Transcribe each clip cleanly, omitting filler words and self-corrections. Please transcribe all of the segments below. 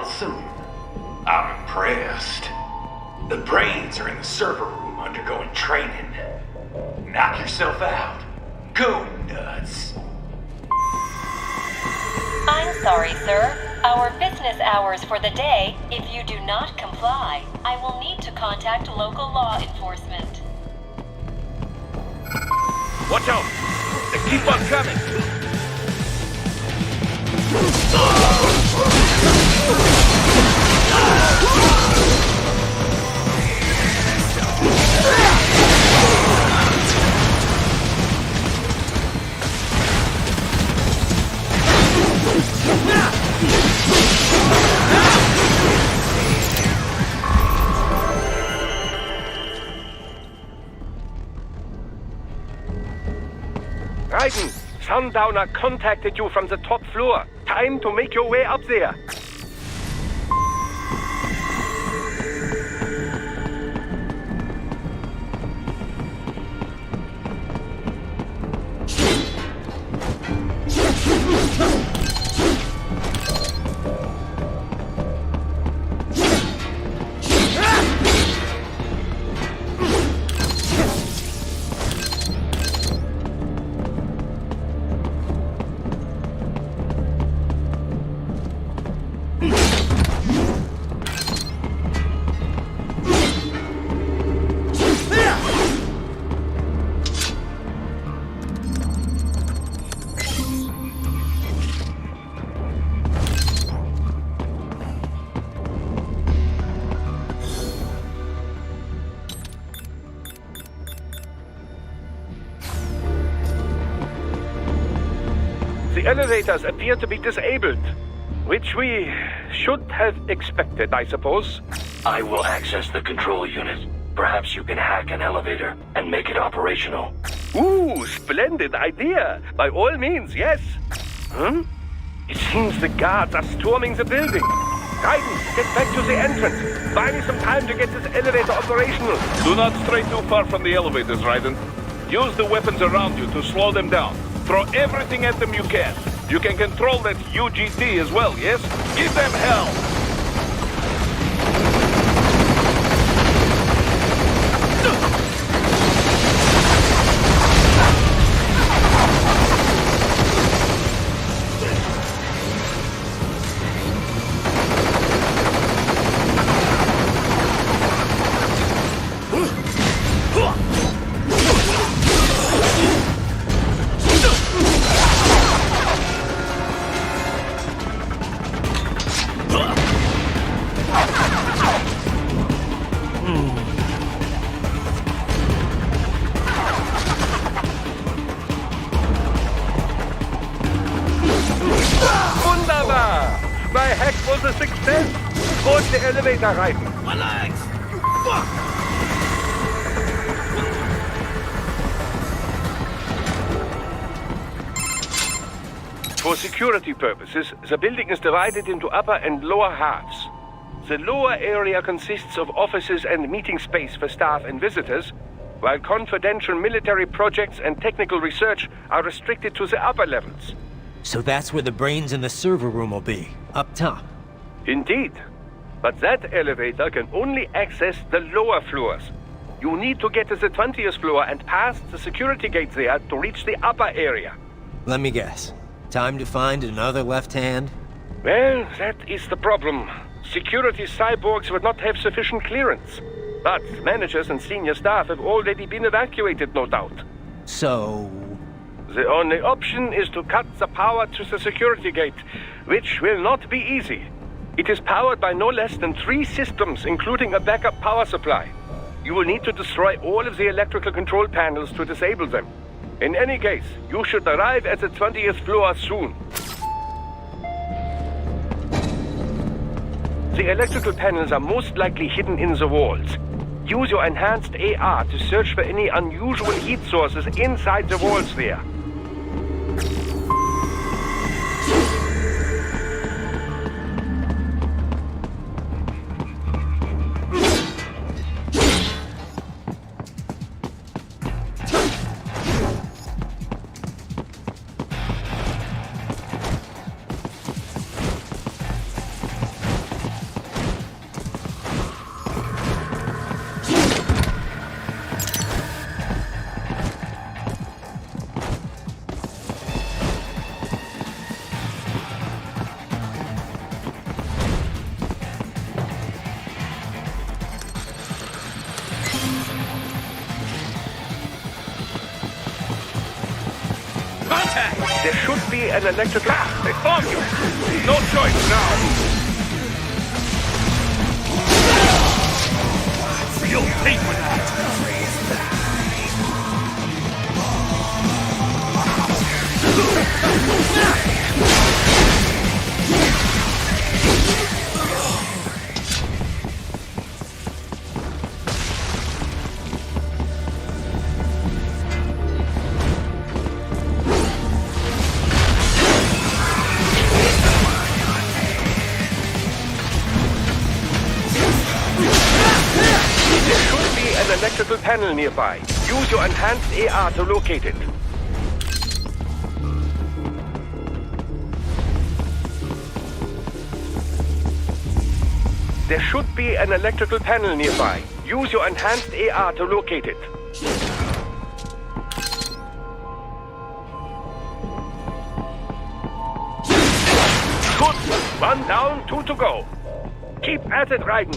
Awesome. I'm impressed. The brains are in the server room undergoing training. Knock yourself out. Go nuts. I'm sorry, sir. Our business hours for the day, if you do not comply, I will need to contact local law enforcement. Watch out! They keep on coming! Raiden, Sundowner contacted you from the top floor. Time to make your way up there. The elevators appear to be disabled, which we should have expected, I suppose. I will access the control unit. Perhaps you can hack an elevator and make it operational. Ooh, splendid idea. By all means, yes. It seems the guards are storming the building. Raiden, get back to the entrance. Buy me some time to get this elevator operational. Do not stray too far from the elevators, Raiden. Use the weapons around you to slow them down. Throw everything at them you can. You can control that UGT as well, yes? Give them hell! Wunderbar! My hack was a success! Board the elevator, Raiden. My legs! Fuck! For security purposes, the building is divided into upper and lower halves. The lower area consists of offices and meeting space for staff and visitors, while confidential military projects and technical research are restricted to the upper levels. So that's where the brains in the server room will be, up top. Indeed. But that elevator can only access the lower floors. You need to get to the 20th floor and pass the security gate there to reach the upper area. Let me guess. Time to find another left hand? Well, that is the problem. Security cyborgs would not have sufficient clearance. But managers and senior staff have already been evacuated, no doubt. So... The only option is to cut the power to the security gate, which will not be easy. It is powered by no less than 3 systems, including a backup power supply. You will need to destroy all of the electrical control panels to disable them. In any case, you should arrive at the 20th floor soon. The electrical panels are most likely hidden in the walls. Use your enhanced AR to search for any unusual heat sources inside the walls there. Contact! There should be an electrical... They found you! No choice now! You'll pay for that! An electrical panel nearby. Use your enhanced AR to locate it. There should be an electrical panel nearby. Use your enhanced AR to locate it. Good. One down, two to go. Keep at it, Raiden.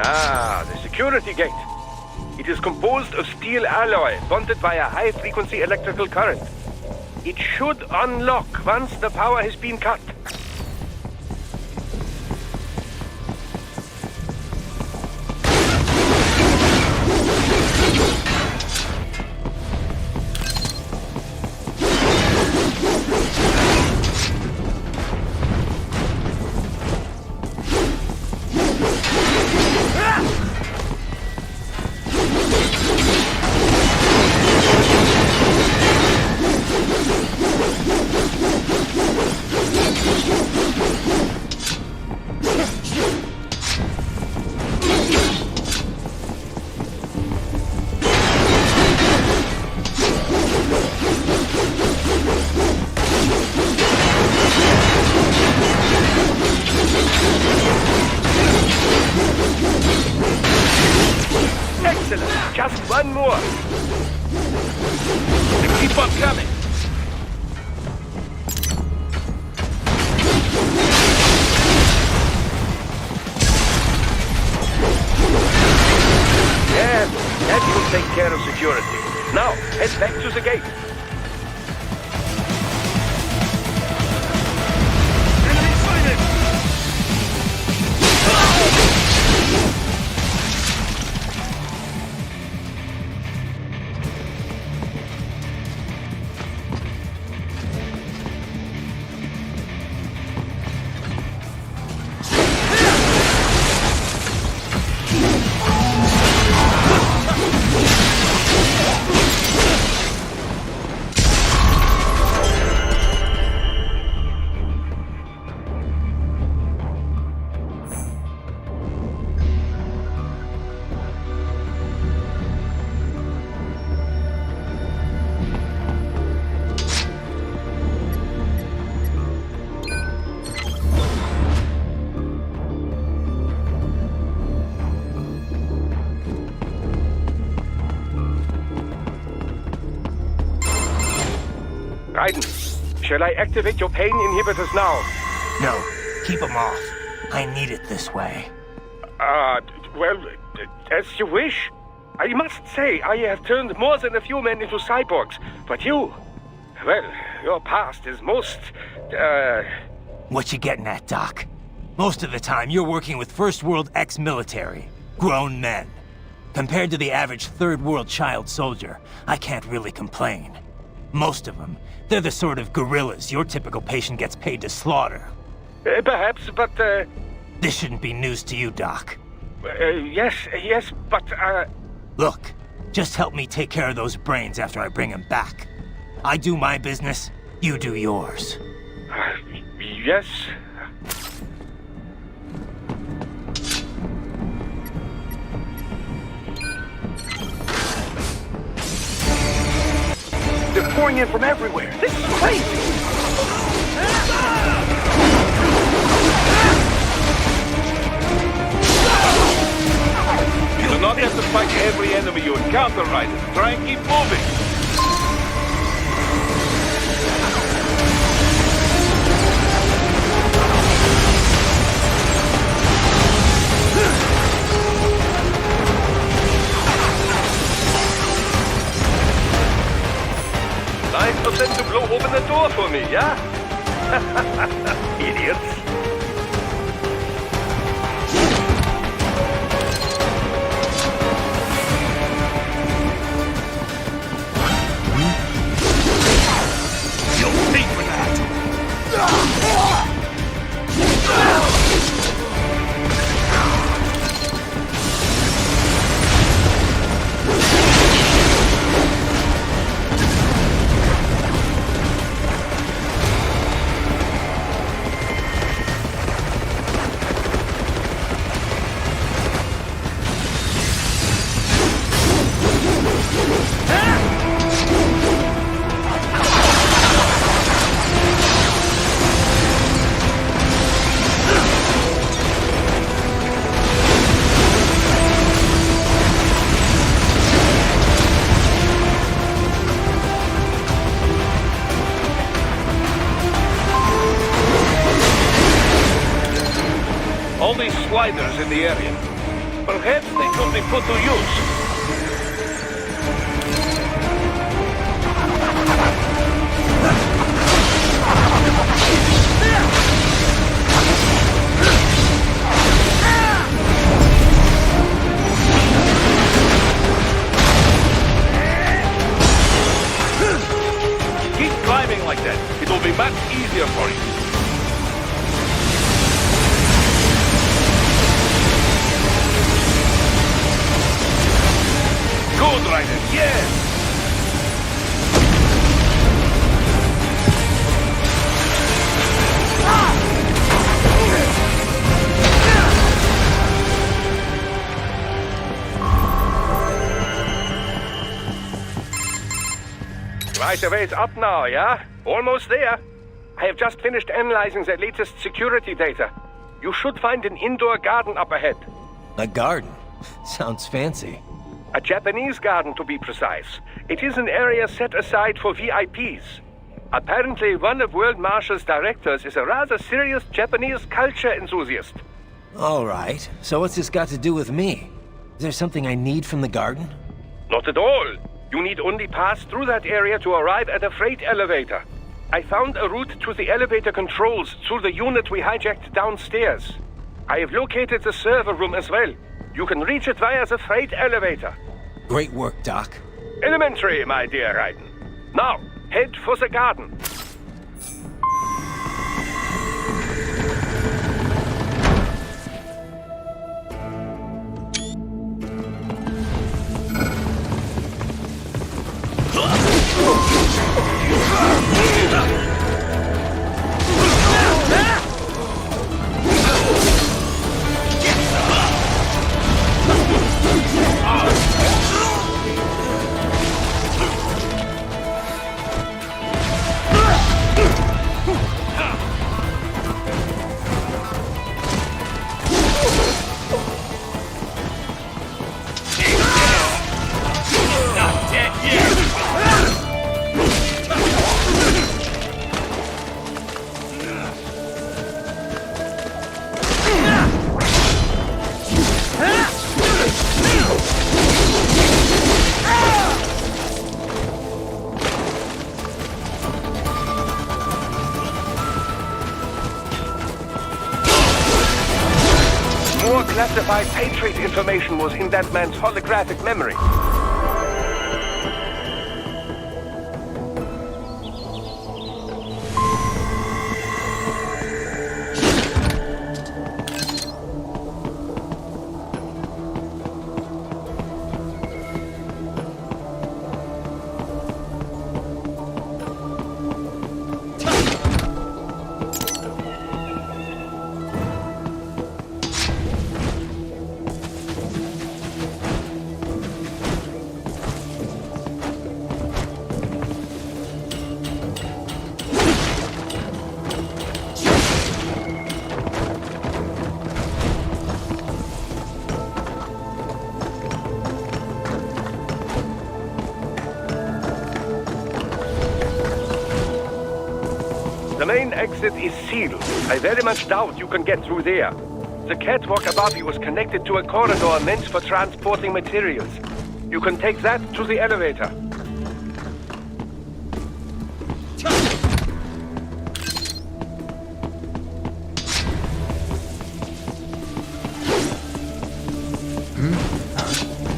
Ah, the security gate. It is composed of steel alloy bonded by a high-frequency electrical current. It should unlock once the power has been cut. Excellent. Just one more. Keep on coming. Yes, that will take care of security. Now, head back to the gate. Enemy sighted! Shall I activate your pain inhibitors now? No, keep them off. I need it this way. Well, as you wish. I must say, I have turned more than a few men into cyborgs, but you... Well, your past is most, What you getting at, Doc? Most of the time, you're working with First World ex-military. Grown men. Compared to the average Third World child soldier, I can't really complain. Most of them, they're the sort of guerrillas your typical patient gets paid to slaughter. Perhaps, but, This shouldn't be news to you, Doc. yes, but, Look, just help me take care of those brains after I bring them back. I do my business, you do yours. yes. They're pouring in from everywhere. This is crazy. You do not have to fight every enemy you encounter, Raiden. Try and keep moving. Nice of them to blow open the door for me, yeah? Idiots. You'll pay for that. All these sliders in the area. Perhaps they could be put to use. Keep climbing like that. It will be much easier for you. Good, Raiden, yes! Right a ways up now, yeah? Almost there. I have just finished analyzing the latest security data. You should find an indoor garden up ahead. A garden? Sounds fancy. A Japanese garden, to be precise. It is an area set aside for VIPs. Apparently, one of World Marshal's directors is a rather serious Japanese culture enthusiast. All right, so what's this got to do with me? Is there something I need from the garden? Not at all. You need only pass through that area to arrive at a freight elevator. I found a route to the elevator controls through the unit we hijacked downstairs. I have located the server room as well. You can reach it via the freight elevator. Great work, Doc. Elementary, my dear Raiden. Now, head for the garden. sure classified Patriot information was in that man's holographic memory. The main exit is sealed. I very much doubt you can get through there. The catwalk above you is connected to a corridor meant for transporting materials. You can take that to the elevator.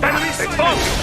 Enemy spotted!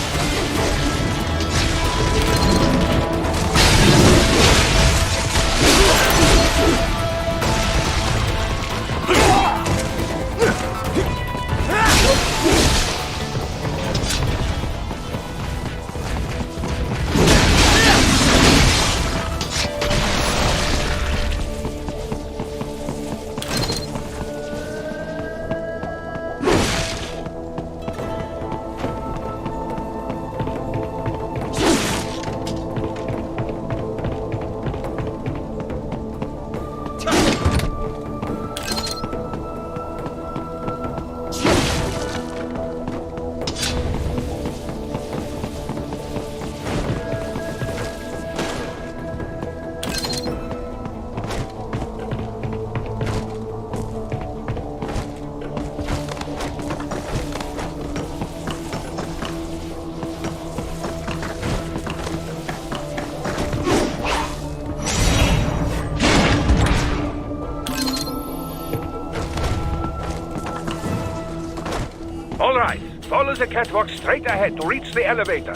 All right, follow the catwalk straight ahead to reach the elevator.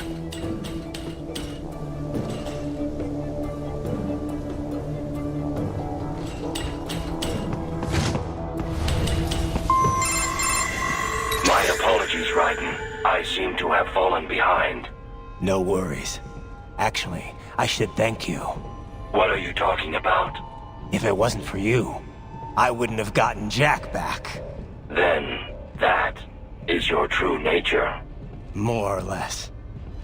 My apologies, Raiden. I seem to have fallen behind. No worries. Actually, I should thank you. What are you talking about? If it wasn't for you, I wouldn't have gotten Jack back. Then, that is your true nature. More or less.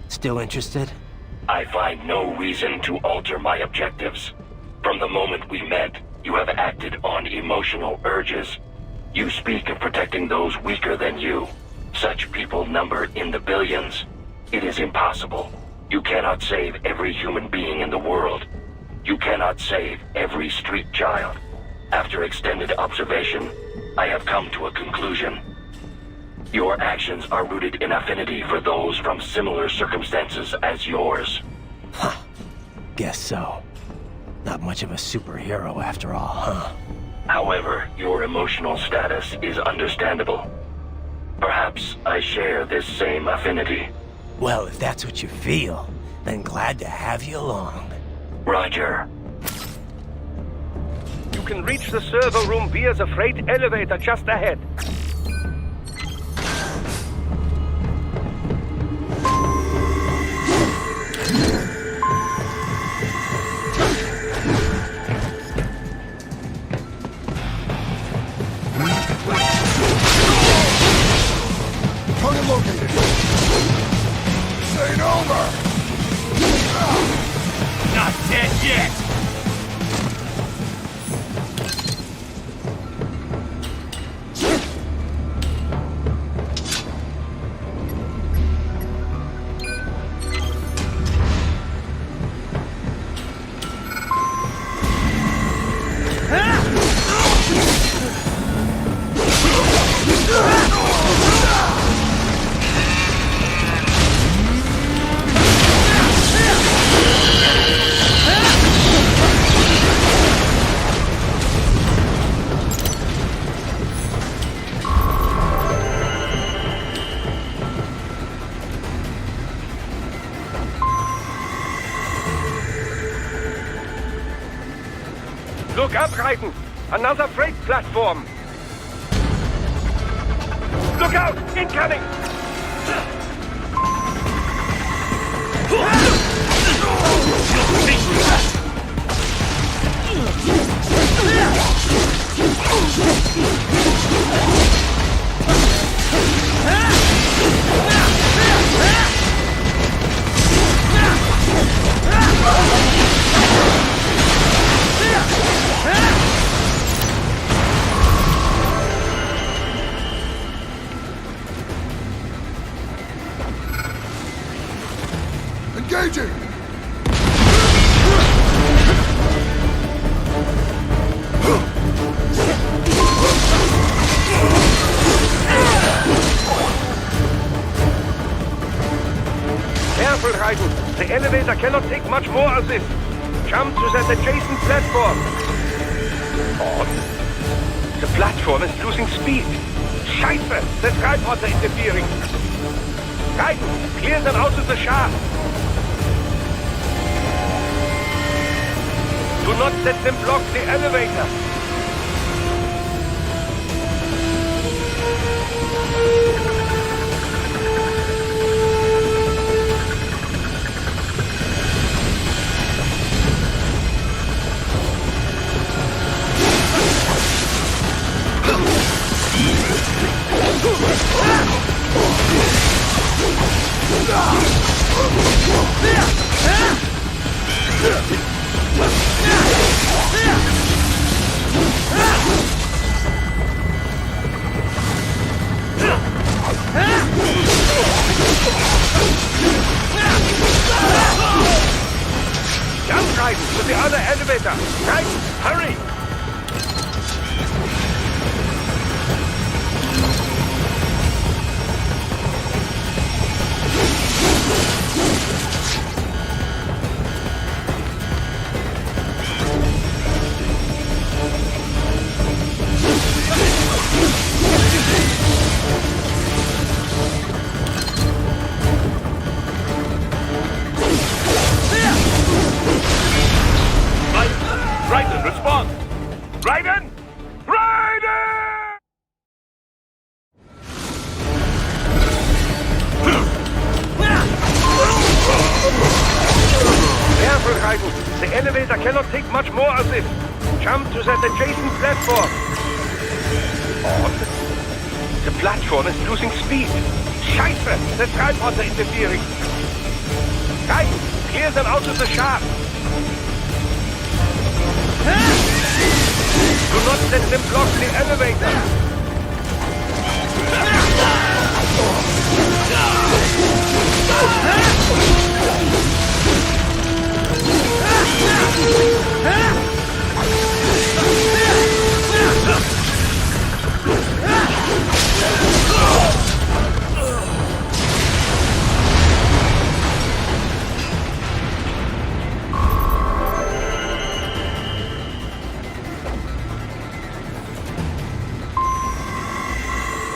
Still interested? I find no reason to alter my objectives. From the moment we met, you have acted on emotional urges. You speak of protecting those weaker than you. Such people number in the billions. It is impossible. You cannot save every human being in the world. You cannot save every street child. After extended observation, I have come to a conclusion. Your actions are rooted in affinity for those from similar circumstances as yours. Huh. Guess so. Not much of a superhero after all, huh? However, your emotional status is understandable. Perhaps I share this same affinity. Well, if that's what you feel, then glad to have you along. Roger. You can reach the server room via the freight elevator just ahead. Target located. This ain't over. Not dead yet! Raiden! Another freight platform! Look out! Incoming! Engaging! Careful, Raiden. The elevator cannot take much more of this. Jump to that adjacent platform. On. The platform is losing speed. Scheiße! The tripods are interfering. Raiden, clear them out of the shaft. Do not let them block the elevator. Jump, Raiden, to the other elevator. Raiden, hurry! Raiden, respond! Raiden! Raiden! Careful, Raiden. The elevator cannot take much more of this. Jump to that adjacent platform. On. The platform is losing speed. Scheiße! The tripods are interfering. Raiden, clear them out of the shaft. Do not let them block the elevator.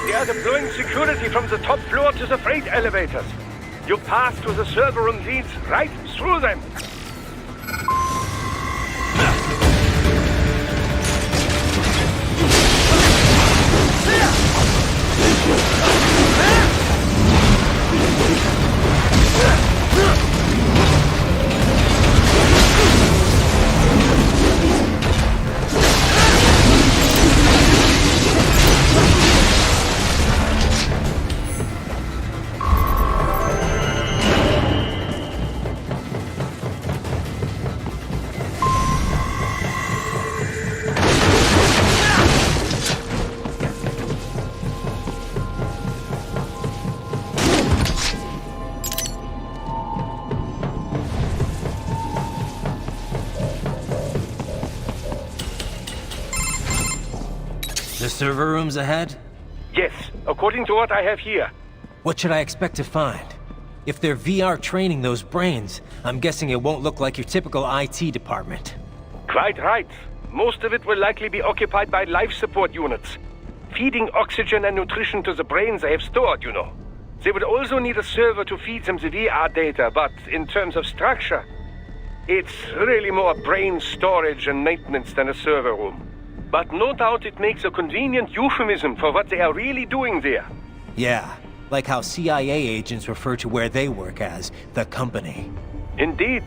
They are deploying security from the top floor to the freight elevators. You pass to the server room leads right through them. The server room's ahead? Yes, according to what I have here. What should I expect to find? If they're VR training those brains, I'm guessing it won't look like your typical IT department. Quite right. Most of it will likely be occupied by life support units. Feeding oxygen and nutrition to the brains they have stored, you know. They would also need a server to feed them the VR data, but in terms of structure, It's really more brain storage and maintenance than a server room. But no doubt it makes a convenient euphemism for what they are really doing there. Yeah, like how CIA agents refer to where they work as the company. Indeed.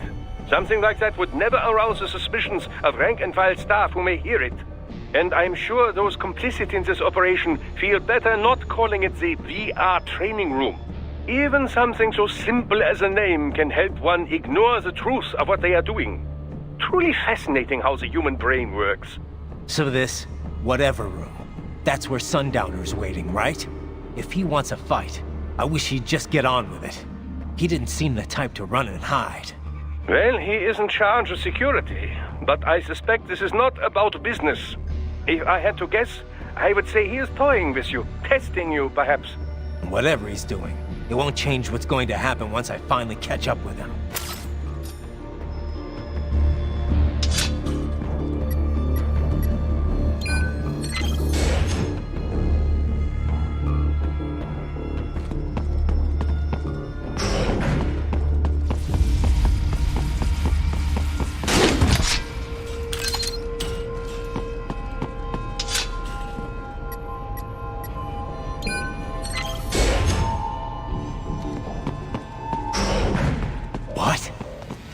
Something like that would never arouse the suspicions of rank-and-file staff who may hear it. And I'm sure those complicit in this operation feel better not calling it the VR training room. Even something so simple as a name can help one ignore the truth of what they are doing. Truly fascinating how the human brain works. So this, whatever room, that's where Sundowner's waiting, right? If he wants a fight, I wish he'd just get on with it. He didn't seem the type to run and hide. Well, he is in charge of security, but I suspect this is not about business. If I had to guess, I would say he is toying with you, testing you, perhaps. Whatever he's doing, it won't change what's going to happen once I finally catch up with him.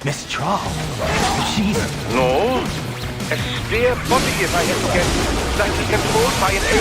Miss Trawl. She's... No. A spare body, if I had to guess, slightly controlled by an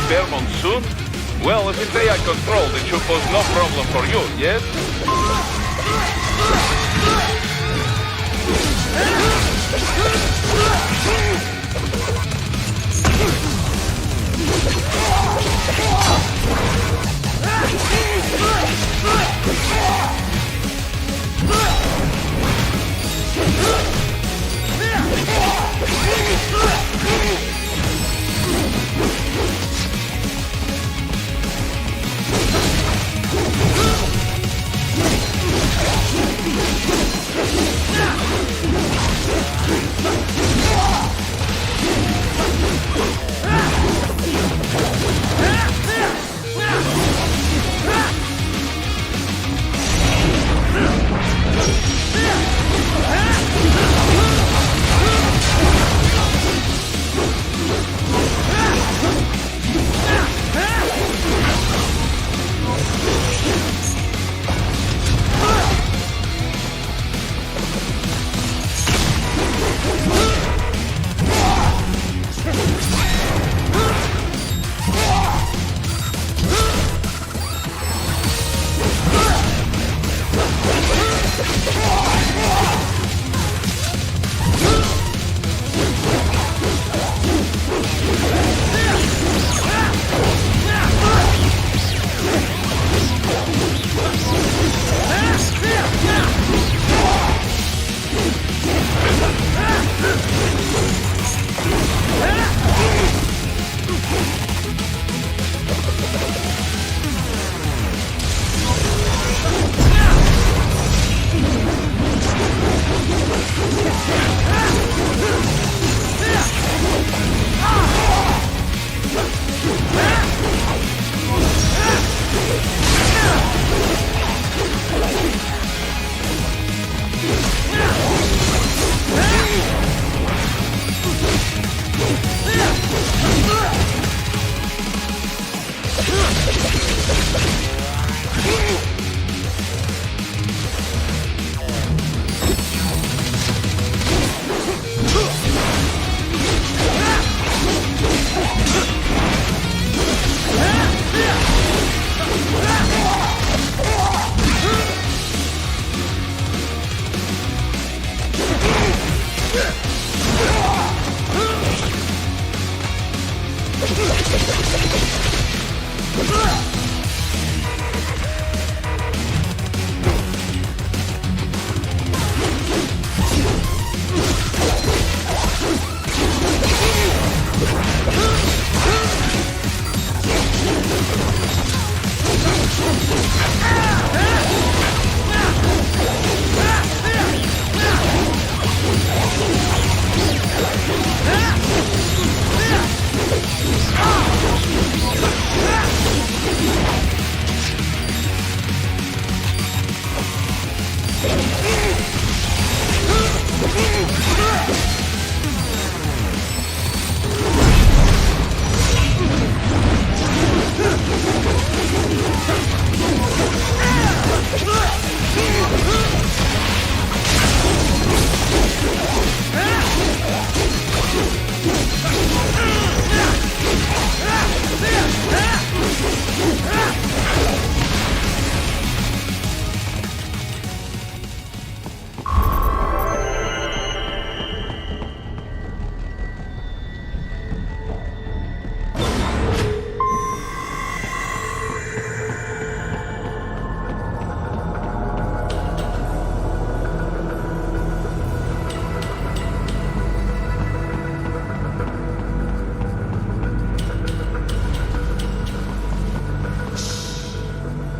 Fairmont soon? Well, if it's AI controlled, it should pose no problem for you, yes?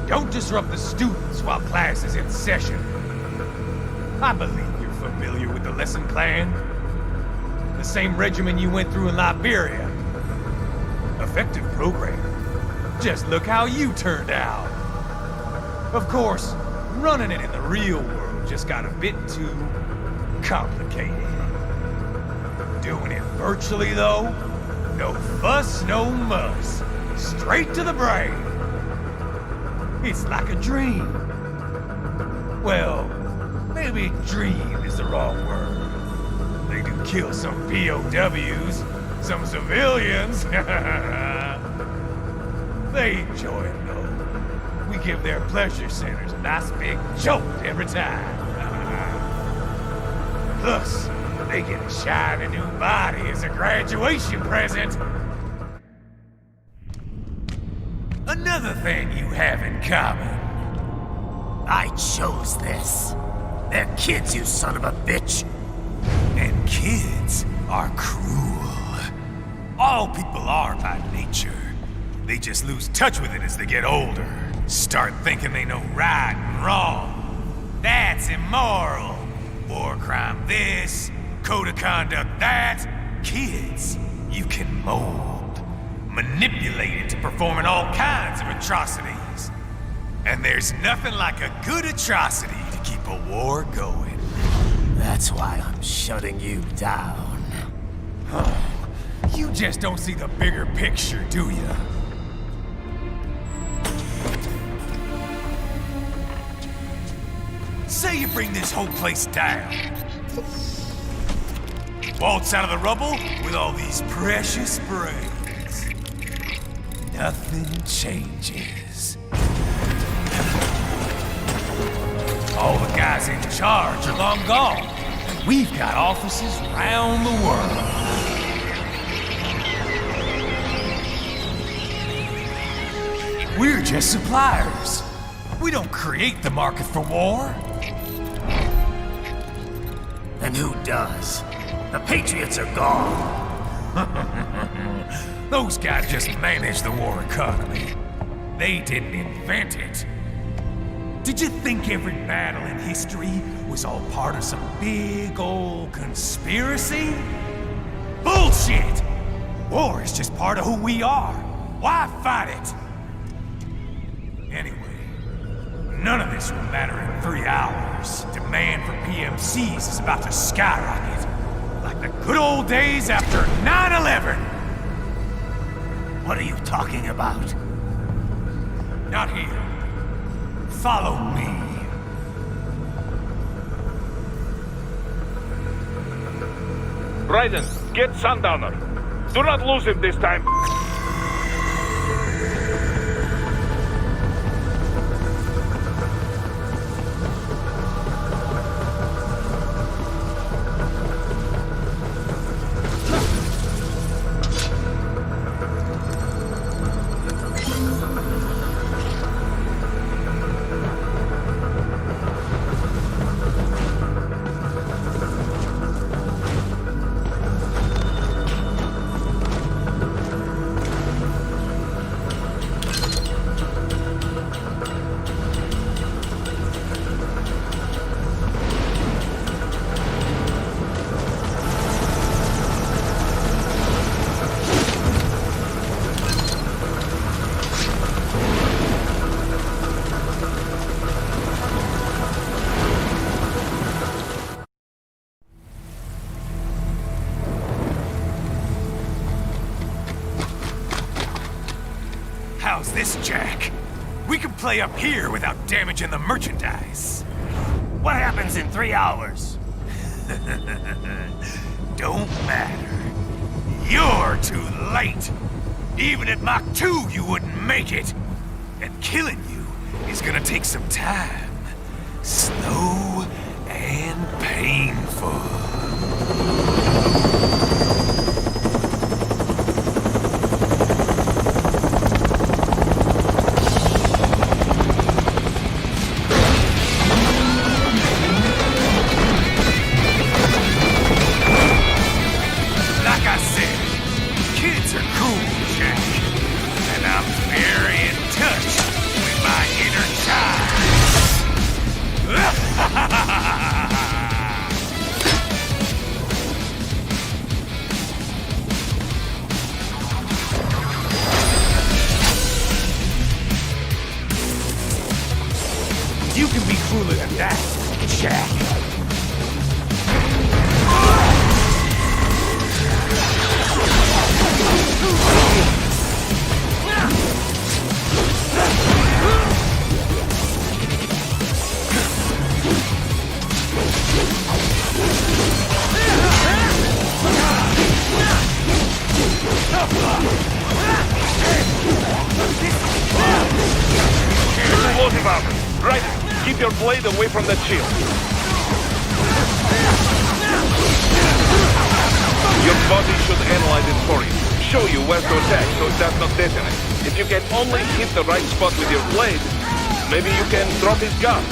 Don't disrupt the students while class is in session. I believe you're familiar with the lesson plan. The same regimen you went through in Liberia. Effective program. Just look how you turned out. Of course, running it in the real world just got a bit too complicated. Doing it virtually, though, no fuss, no muss. Straight to the brain. It's like a dream. Well, maybe dream is the wrong word. They do kill some POWs, some civilians. They enjoy it, though. We give their pleasure centers a nice big jolt every time. Plus, they get a shiny new body as a graduation present. Another thing you have in common. I chose this. They're kids, you son of a bitch. And kids are cruel. All people are by nature. They just lose touch with it as they get older. Start thinking they know right and wrong. That's immoral. War crime this, code of conduct that. Kids, you can mold, manipulate into performing all kinds of atrocities. And there's nothing like a good atrocity to keep a war going. That's why I'm shutting you down. Oh, you just don't see the bigger picture, do you? Say you bring this whole place down. Waltz out of the rubble with all these precious brains. Nothing changes. All the guys in charge are long gone. We've got offices around the world. We're just suppliers. We don't create the market for war. And who does? The Patriots are gone. Those guys just manage the war economy. They didn't invent it. Did you think every battle in history was all part of some big old conspiracy? Bullshit! War is just part of who we are. Why fight it? Anyway, none of this will matter in 3 hours. Demand for PMCs is about to skyrocket. Like the good old days after 9/11. What are you talking about? Not here. Follow me. Raiden, get Sundowner. Do not lose him this time. How's this, Jack? We can play up here without damaging the merchandise. What happens in 3 hours? Don't matter. You're too late. Even at Mach 2, you wouldn't make it. And killing you is gonna take some time. Slow and painful. Kids are cool, Jack. And I'm very in touch with my inner child. Raiden, keep your blade away from that shield. Your body should analyze it for you. Show you where to attack so it does not detonate. If you can only hit the right spot with your blade, maybe you can drop his gun.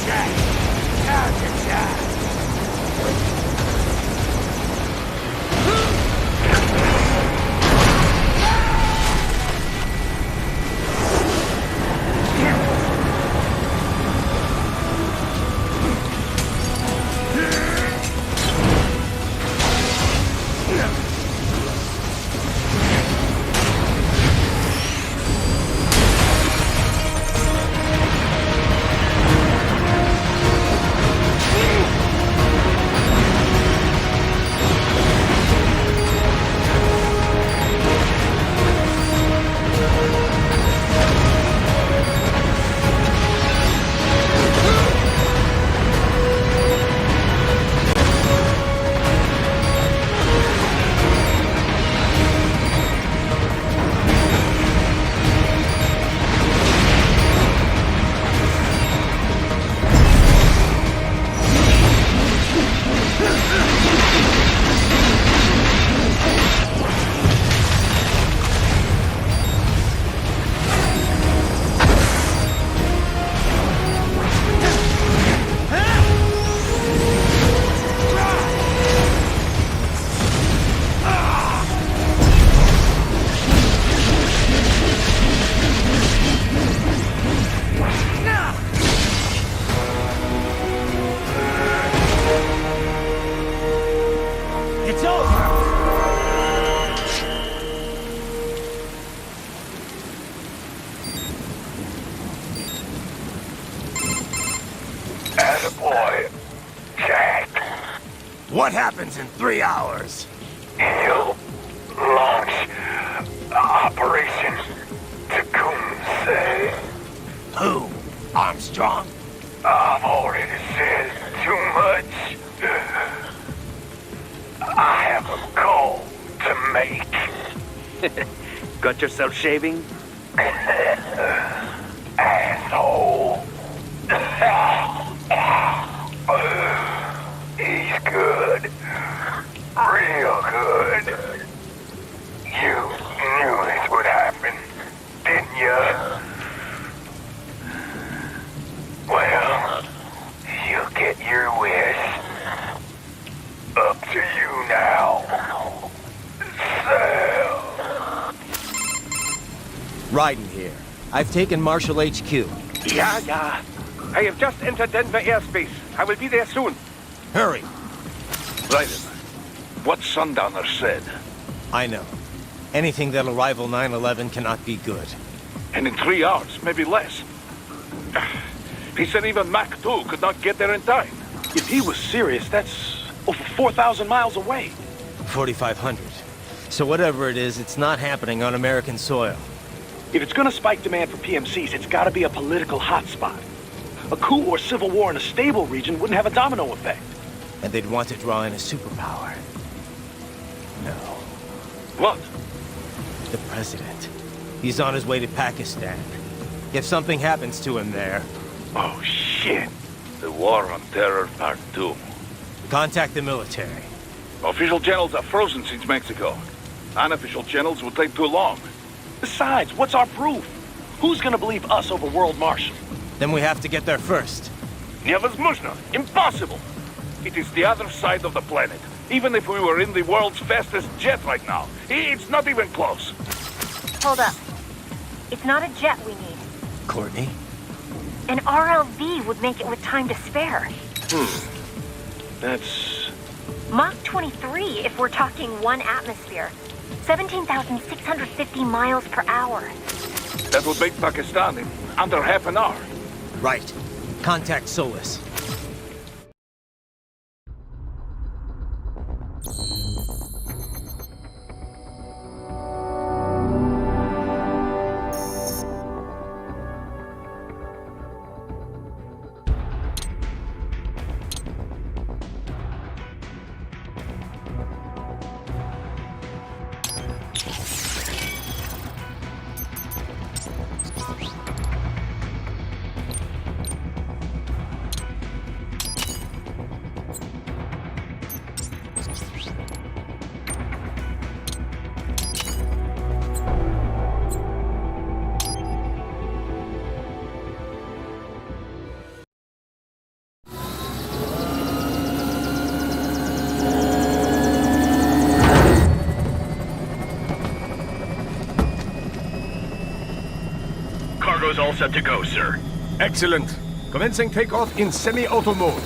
Jack! Gotcha, Jack! It's over! Attaboy, Jack. What happens in 3 hours? You launch Operation Tecumseh. Who? Armstrong? I've already said too much. I have a call to make. Got yourself shaving? Asshole. He's good. Real good. You knew this would happen, didn't you? Well, you get your wish. Up to you now. Sam. Raiden here. I've taken Marshall HQ. Yeah. I have just entered Denver airspace. I will be there soon. Hurry. Raiden, what Sundowner said. I know. Anything that'll rival 9/11 cannot be good. And in 3 hours, maybe less. He said even Mach 2 could not get there in time. If he was serious, that's over 4,000 miles away. 4,500. So whatever it is, it's not happening on American soil. If it's gonna spike demand for PMCs, it's gotta be a political hotspot. A coup or civil war in a stable region wouldn't have a domino effect. And they'd want to draw in a superpower. No. What? The president. He's on his way to Pakistan. If something happens to him there, Oh, shit. The War on Terror Part 2. contact the military. Official channels are frozen since Mexico. Unofficial channels would take too long. Besides, what's our proof? Who's gonna believe us over World Marshal? Then we have to get there first. Невозможно. Impossible. It is the other side of the planet. Even if we were in the world's fastest jet right now, it's not even close. Hold up. It's not a jet we need. Courtney? An RLV would make it with time to spare. That's... Mach 23 if we're talking 1 atmosphere. 17,650 miles per hour. That would make Pakistan in under half an hour. Right. Contact Solus. Torpedoes all set to go, sir. Excellent. Commencing takeoff in semi-auto mode.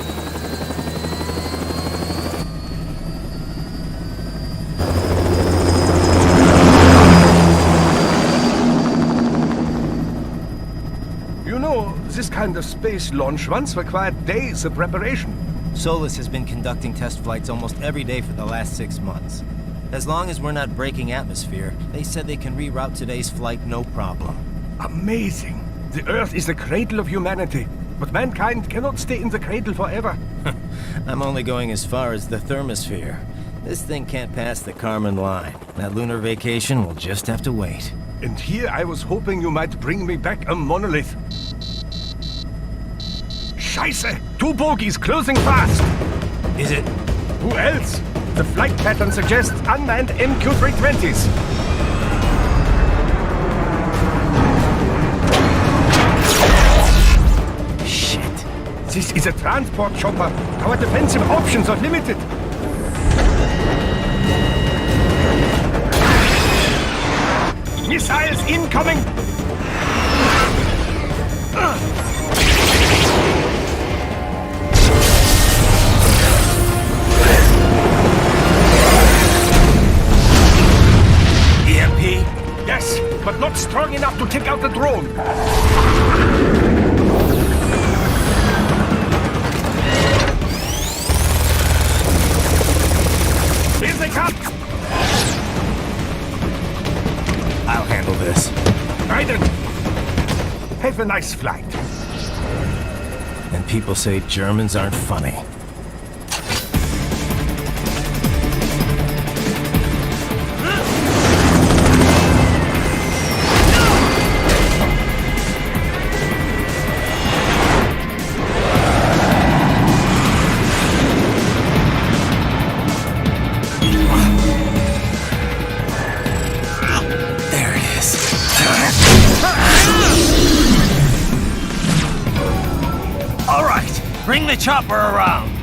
You know, this kind of space launch once required days of preparation. Solus has been conducting test flights almost every day for the last 6 months. As long as we're not breaking atmosphere, they said they can reroute today's flight no problem. Amazing. The Earth is the cradle of humanity, but mankind cannot stay in the cradle forever. I'm only going as far as the thermosphere. This thing can't pass the Kármán line. That lunar vacation will just have to wait. And here I was hoping you might bring me back a monolith. Scheiße! 2 bogies closing fast! Is it? Who else? The flight pattern suggests unmanned MQ-320s. Shit. This is a transport chopper. Our defensive options are limited. Missiles incoming! EMP? Yes, but not strong enough to take out the drone. Here they come! I'll handle this. Raiden! Have a nice flight. And people say Germans aren't funny. Bring the chopper around!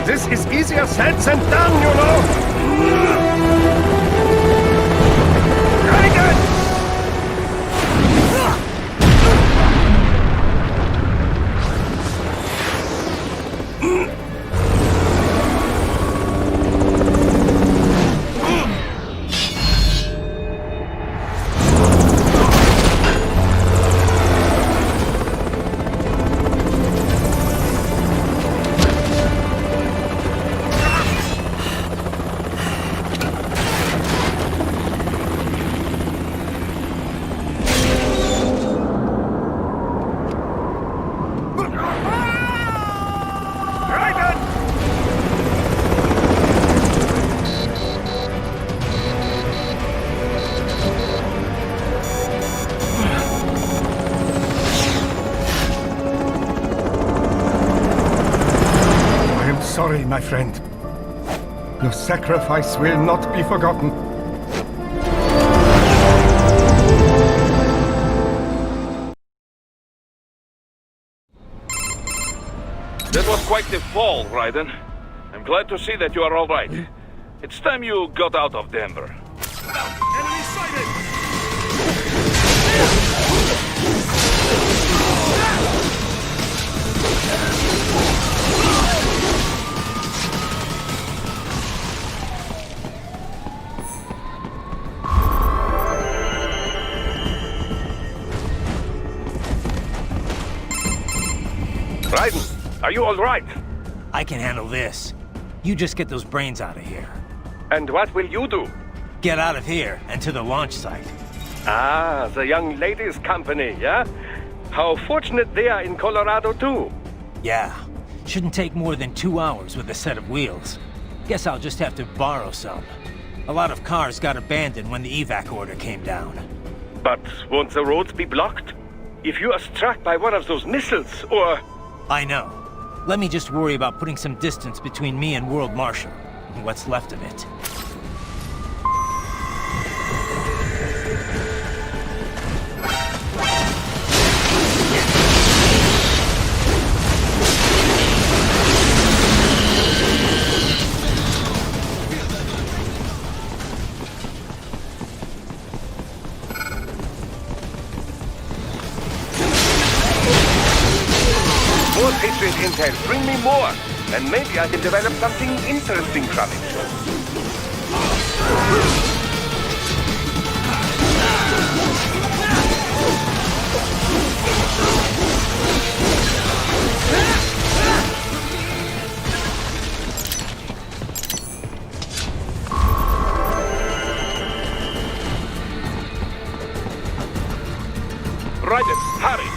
This is easier said than done, you know! Very good! Sorry, my friend. Your sacrifice will not be forgotten. That was quite the fall, Raiden. I'm glad to see that you are all right. It's time you got out of Denver. Enemy sighted! Raiden, are you all right? I can handle this. You just get those brains out of here. And what will you do? Get out of here and to the launch site. Ah, the young ladies' company, yeah? How fortunate they are in Colorado, too. Yeah. Shouldn't take more than 2 hours with a set of wheels. Guess I'll just have to borrow some. A lot of cars got abandoned when the evac order came down. But won't the roads be blocked? If you are struck by one of those missiles, or... I know. Let me just worry about putting some distance between me and World Marshal, and what's left of it. More Patriot intel, bring me more! And maybe I can develop something interesting from it. Raiden, hurry!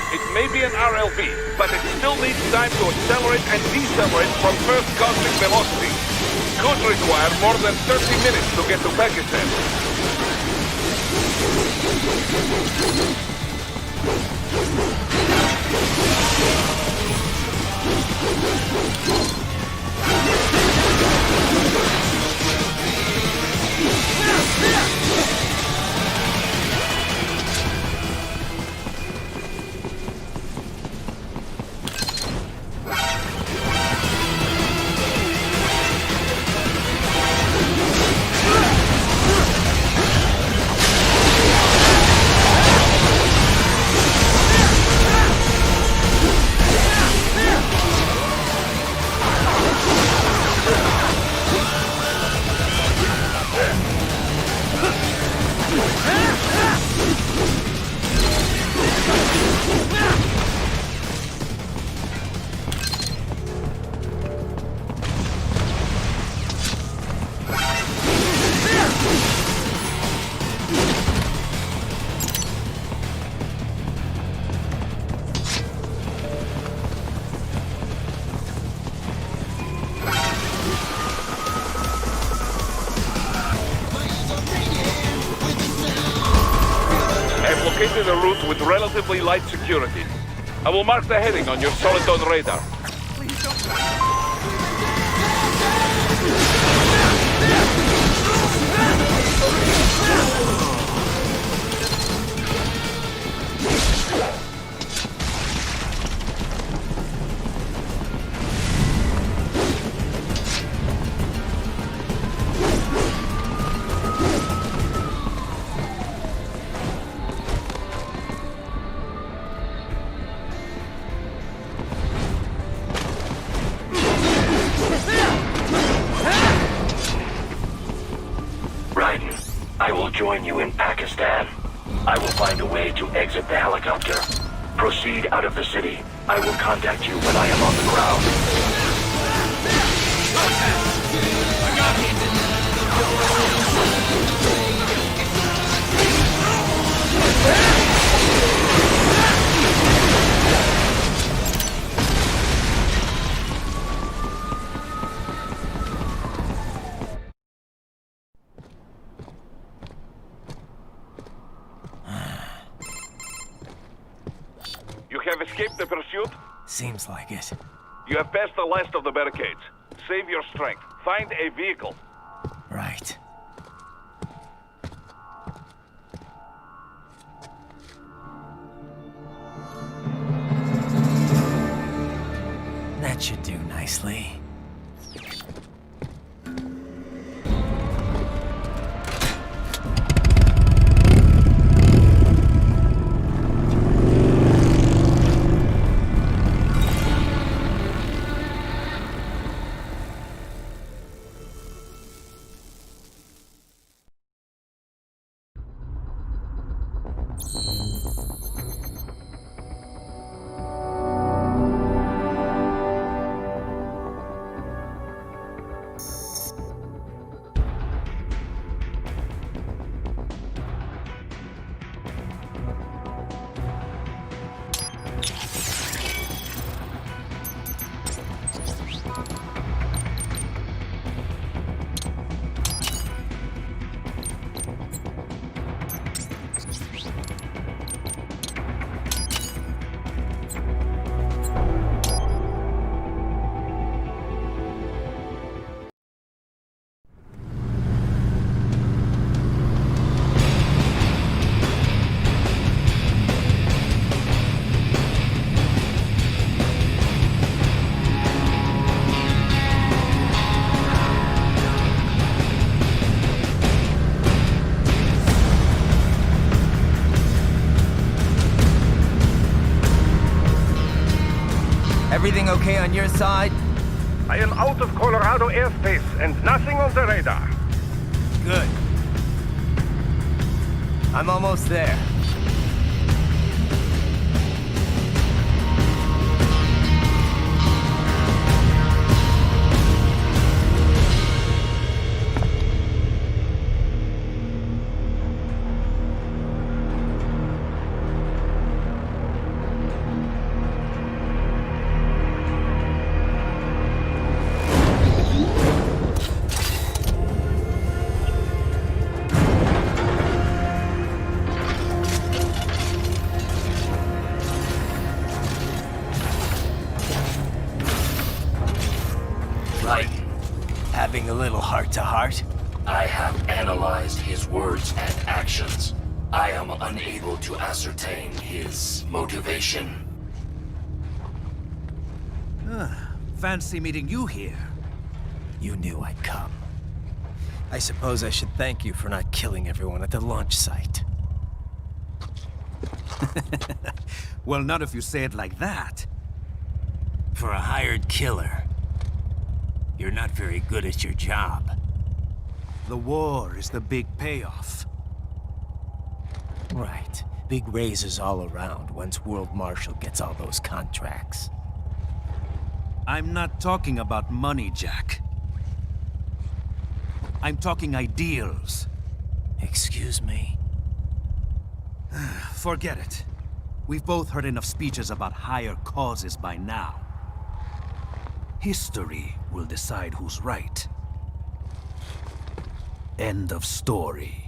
It may be an RLV, but it still needs time to accelerate and decelerate from first cosmic velocity. Could require more than 30 minutes to get to Pakistan. Located a route with relatively light security. I will mark the heading on your Soliton radar. I will join you in Pakistan. I will find a way to exit the helicopter. Proceed out of the city. I will contact you when I am on the ground. You have escaped the pursuit? Seems like it. You have passed the last of the barricades. Save your strength. Find a vehicle. Right. That should do nicely. Everything okay on your side? I am out of Colorado airspace and nothing on the radar. Good. I'm almost there. Right. Having a little heart-to-heart? I have analyzed his words and actions. I am unable to ascertain his motivation. Fancy meeting you here. You knew I'd come. I suppose I should thank you for not killing everyone at the launch site. Well, not if you say it like that. For a hired killer, you're not very good at your job. The war is the big payoff. Right. Big raises all around once World Marshal gets all those contracts. I'm not talking about money, Jack. I'm talking ideals. Excuse me? Forget it. We've both heard enough speeches about higher causes by now. History will decide who's right. End of story.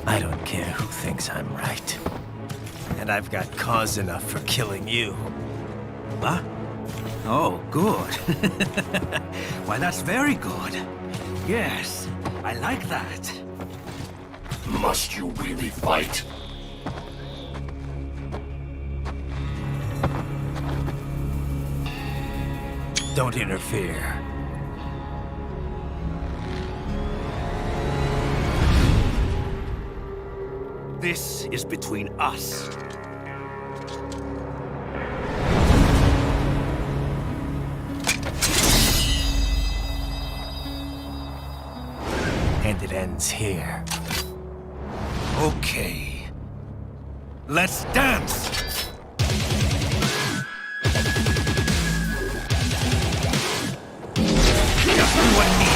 I don't care who thinks I'm right. And I've got cause enough for killing you. Huh? Oh, good. Why, that's very good. Yes, I like that. Must you really fight? Don't interfere. This is between us. And it ends here. Okay. Let's dance! Just what I need.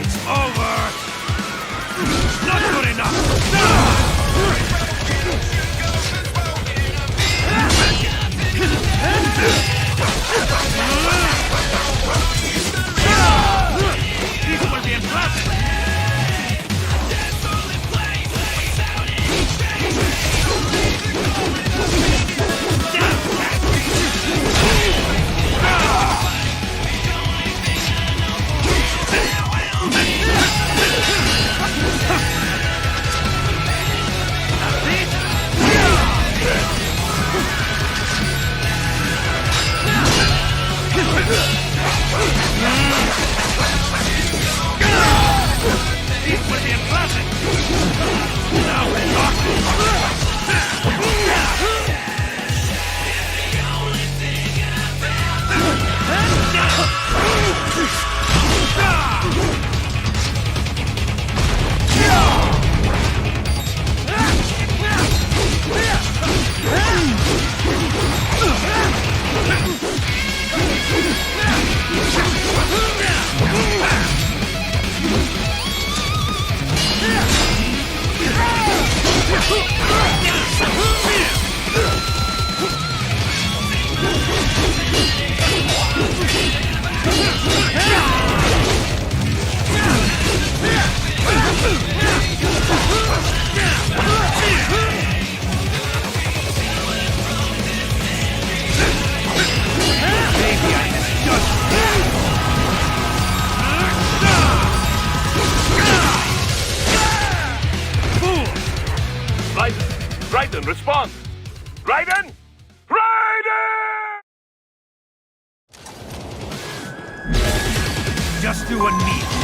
It's over! Not good enough! Just do what needs.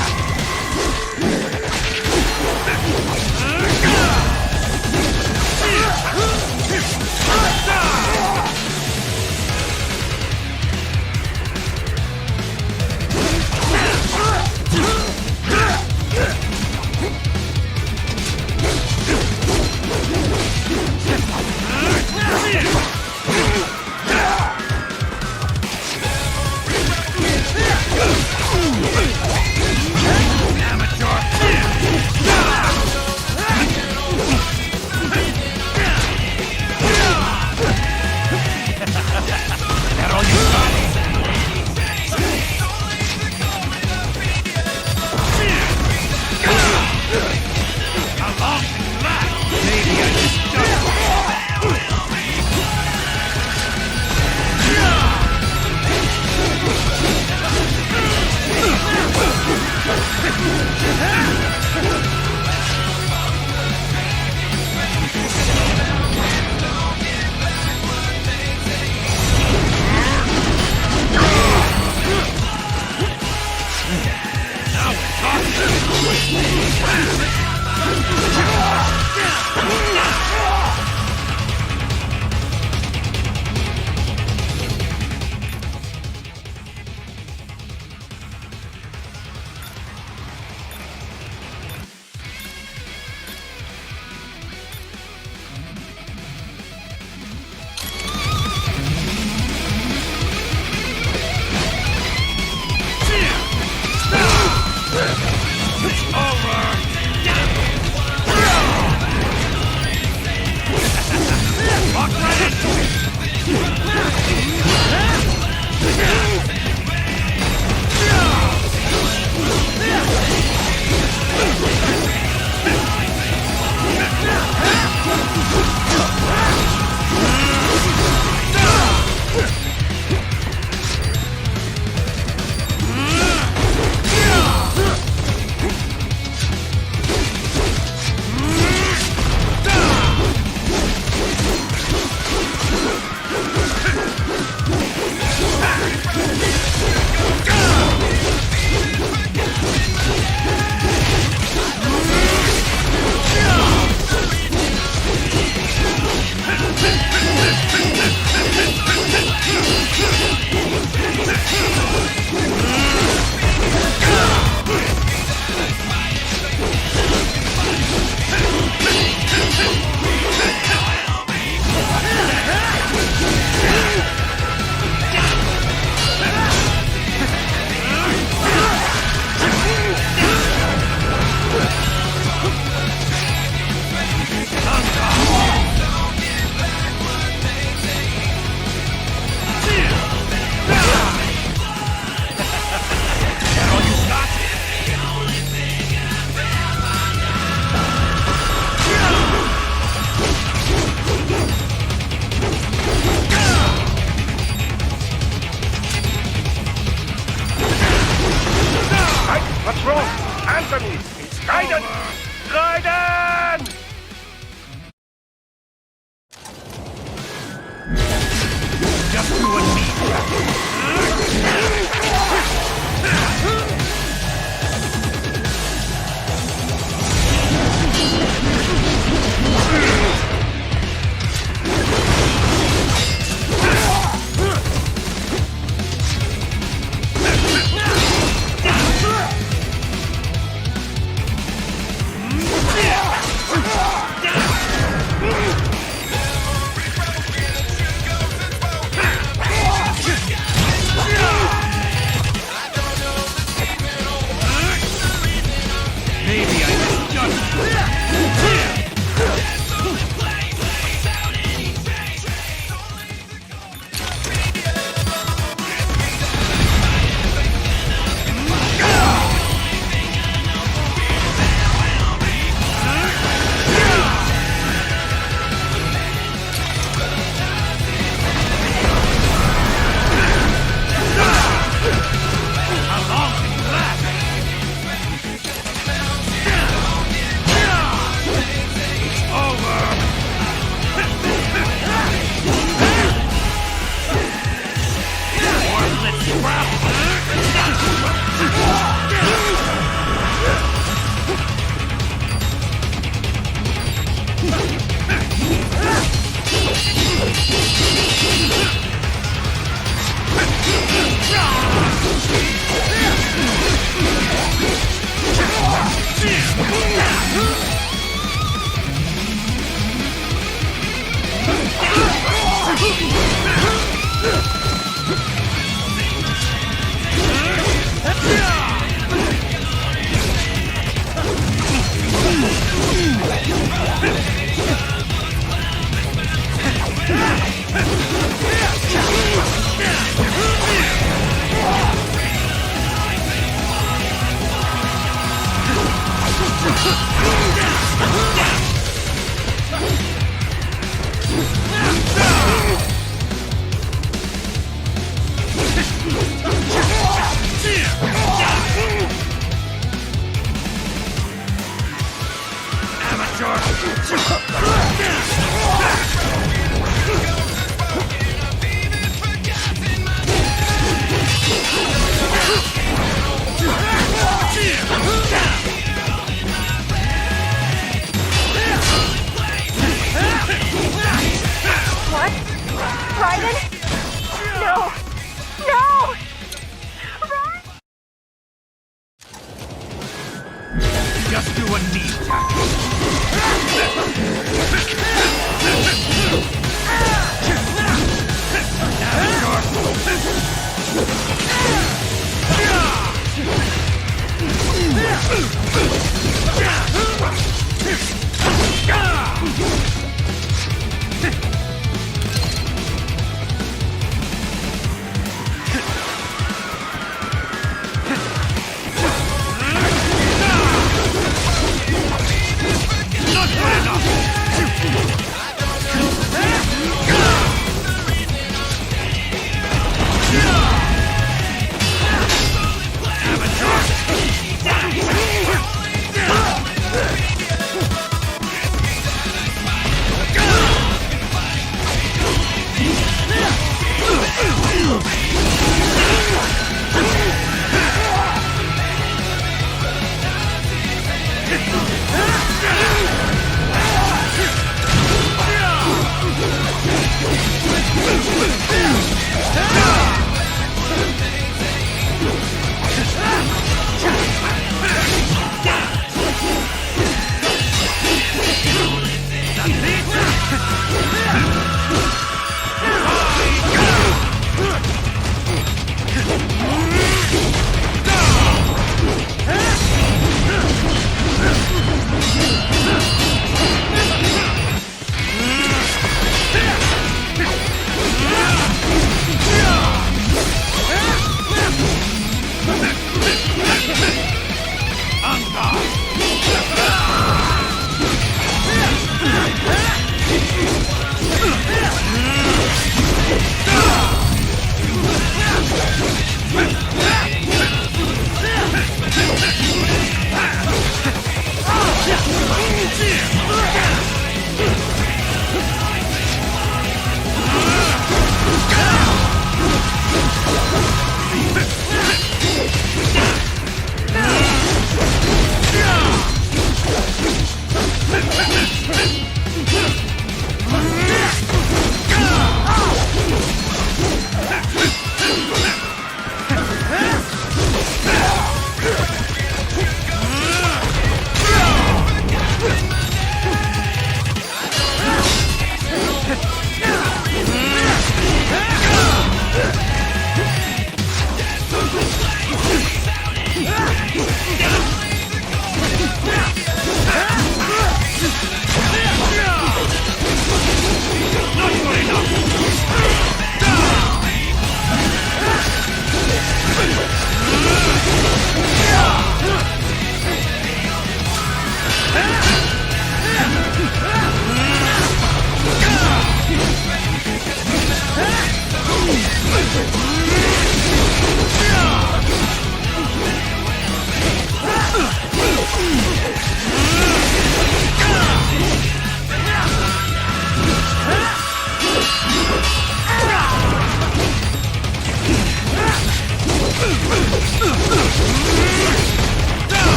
What's wrong? Answer me! It's Raiden! Raiden! Just do what do a knee tackle.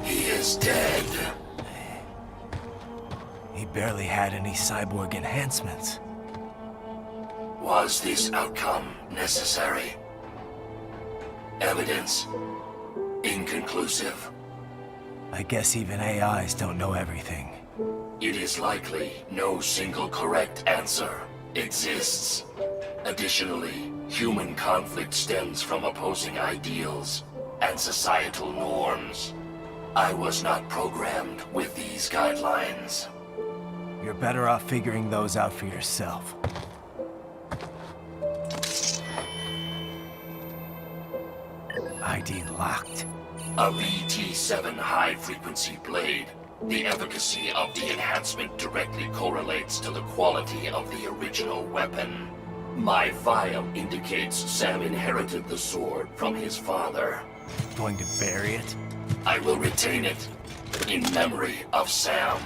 He is dead. He barely had any cyborg enhancements. Was this outcome necessary? Evidence inconclusive. I guess even AIs don't know everything. It is likely no single correct answer exists. Additionally, human conflict stems from opposing ideals and societal norms. I was not programmed with these guidelines. You're better off figuring those out for yourself. ID locked. A VT7 high-frequency blade. The efficacy of the enhancement directly correlates to the quality of the original weapon. My file indicates Sam inherited the sword from his father. Going to bury it? I will retain it in memory of Sam.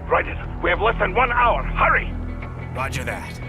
Raiden, we have less than 1 hour. Hurry! Roger that.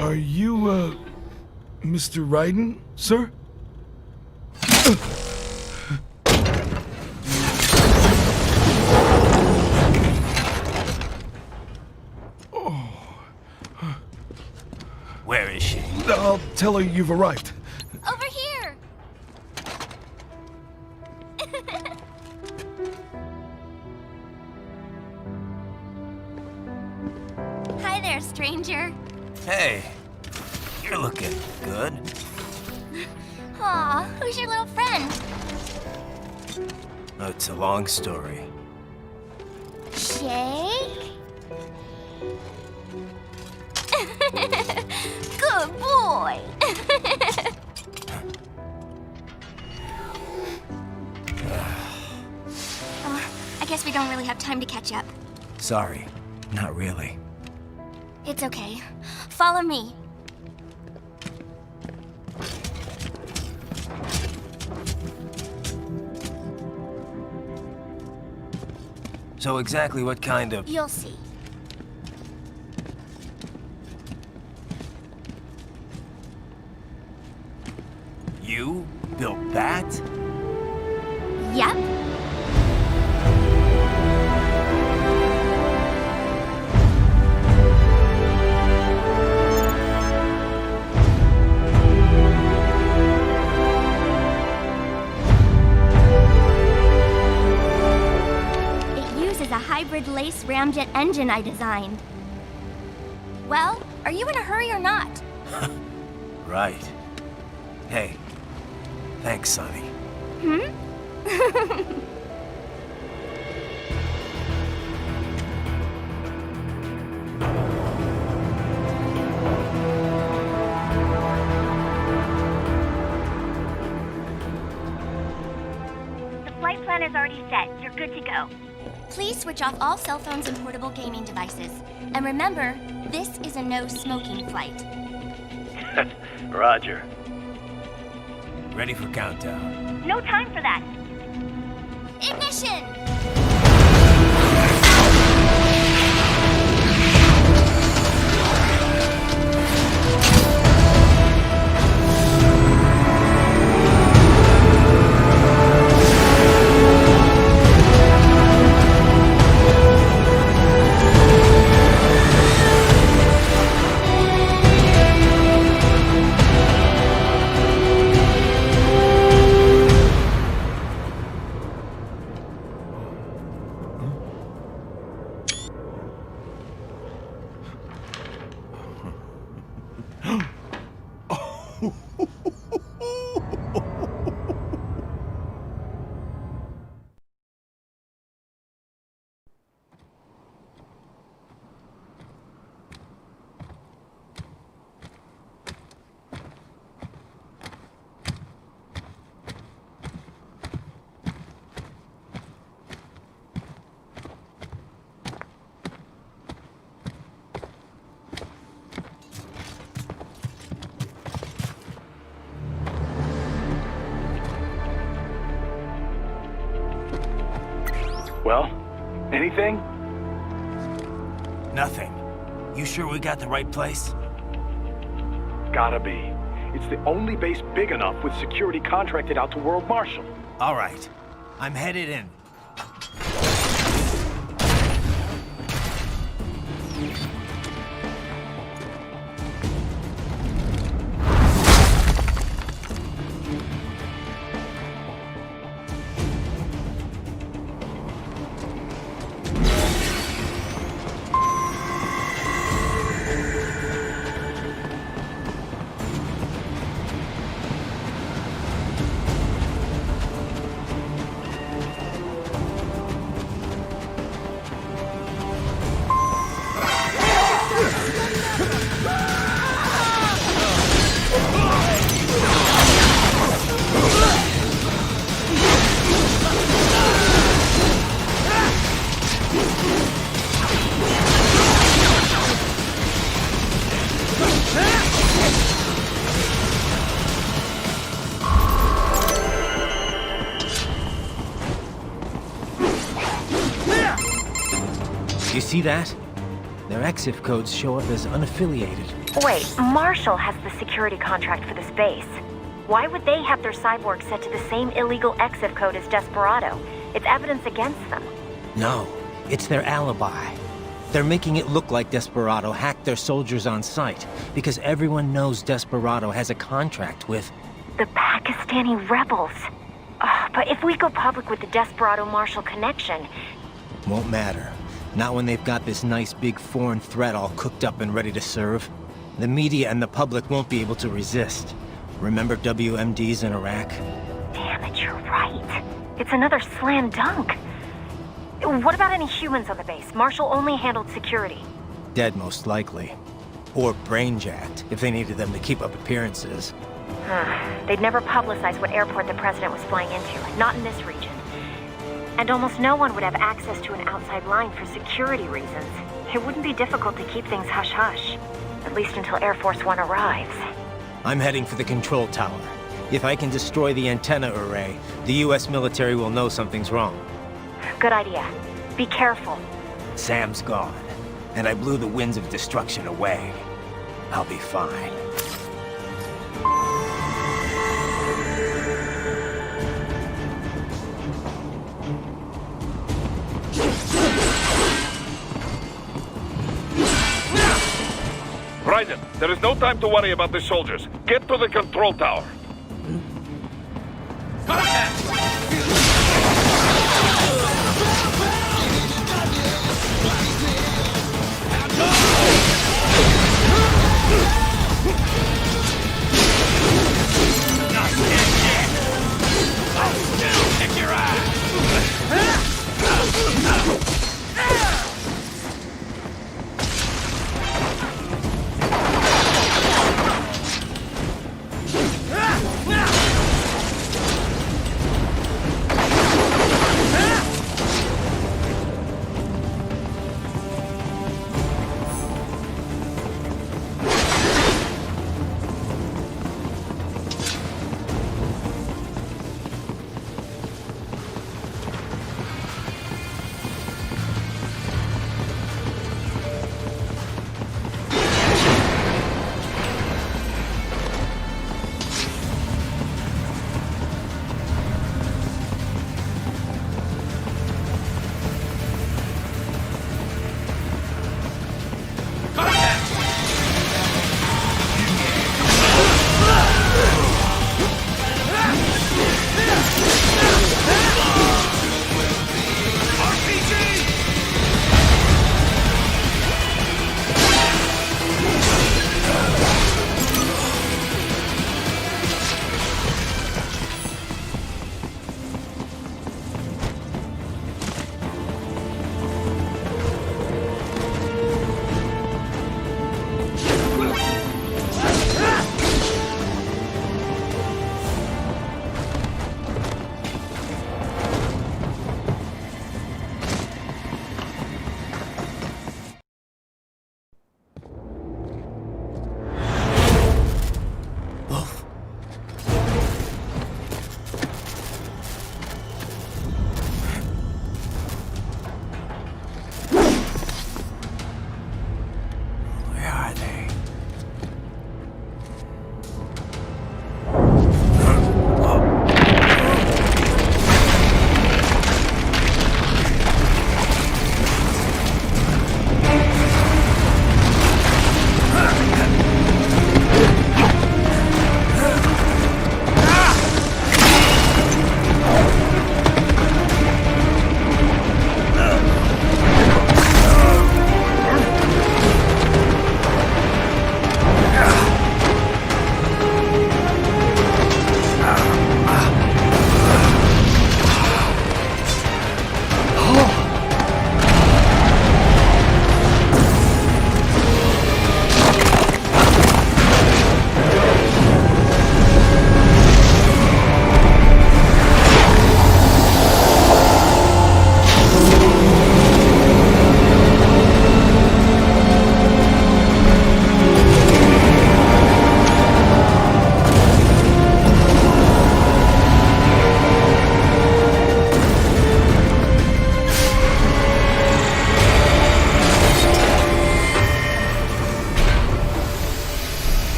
Are you, Mr. Raiden, sir? Where is she? I'll tell her you've arrived. Over here! Hi there, stranger. Hey, you're looking good. Aw, who's your little friend? Oh, it's a long story. Shake? Good boy! I guess we don't really have time to catch up. Sorry, not really. It's okay. Follow me. So exactly what kind of... You'll see. You built that? Yep. It uses a hybrid lace ramjet engine I designed. Well, are you in a hurry or not? Right. Hey, thanks, Sonny. Hmm? The flight plan is already set. You're good to go. Please switch off all cell phones and portable gaming devices. And remember, this is a no-smoking flight. Roger. Ready for countdown. No time for that. Ignition! Well, anything? Nothing. You sure we got the right place? Gotta be. It's the only base big enough with security contracted out to World Marshal. All right. I'm headed in. You see that? Their EXIF codes show up as unaffiliated. Wait, Marshall has the security contract for this base. Why would they have their cyborg set to the same illegal EXIF code as Desperado? It's evidence against them. No, it's their alibi. They're making it look like Desperado hacked their soldiers on sight, because everyone knows Desperado has a contract with... The Pakistani rebels. Oh, but if we go public with the Desperado-Marshall connection... Won't matter. Not when they've got this nice big foreign threat all cooked up and ready to serve. The media and the public won't be able to resist. Remember WMDs in Iraq? Damn it, you're right. It's another slam dunk. What about any humans on the base? Marshall only handled security. Dead, most likely. Or brain-jacked, if they needed them to keep up appearances. They'd never publicize what airport the president was flying into, not in this region. And almost no one would have access to an outside line for security reasons. It wouldn't be difficult to keep things hush-hush, at least until Air Force One arrives. I'm heading for the control tower. If I can destroy the antenna array, the US military will know something's wrong. Good idea. Be careful. Sam's gone, and I blew the winds of destruction away. I'll be fine. Raiden, there is no time to worry about the soldiers. Get to the control tower.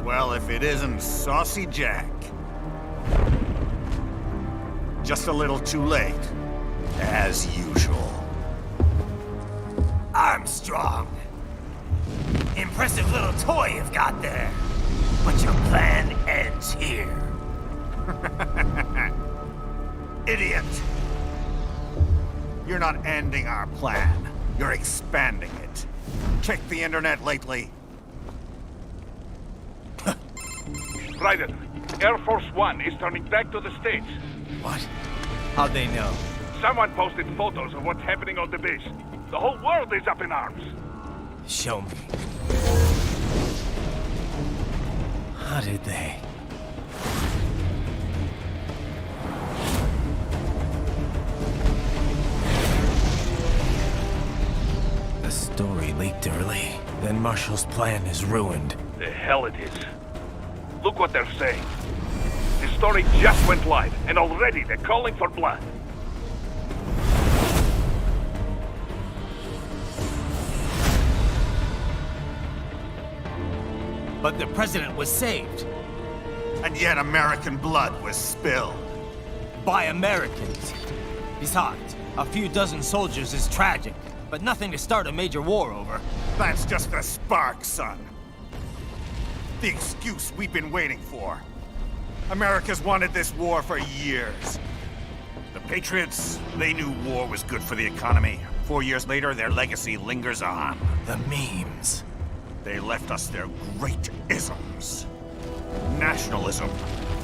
Well, if it isn't Saucy Jack. Just a little too late, as usual. Armstrong! Impressive little toy you've got there. But your plan ends here. Idiot! You're not ending our plan. You're expanding it. Check the internet lately. Raiden, Air Force One is turning back to the States. What? How'd they know? Someone posted photos of what's happening on the base. The whole world is up in arms. Show me. How did they? The story leaked early. Then Marshall's plan is ruined. The hell it is. Look what they're saying. The story just went live, and already they're calling for blood. But the president was saved. And yet American blood was spilled. By Americans. Besides, a few dozen soldiers is tragic, but nothing to start a major war over. That's just the spark, son. The excuse we've been waiting for. America's wanted this war for years. The Patriots, they knew war was good for the economy. 4 years later, their legacy lingers on. The memes. They left us their great isms. Nationalism,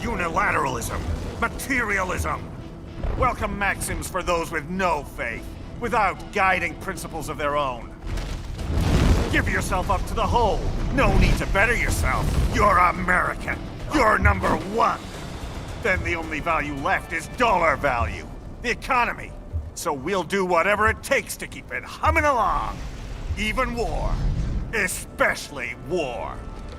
unilateralism, materialism. Welcome maxims for those with no faith, without guiding principles of their own. Give yourself up to the whole. No need to better yourself. You're American. You're #1. Then the only value left is dollar value. The economy. So we'll do whatever it takes to keep it humming along. Even war. Especially war.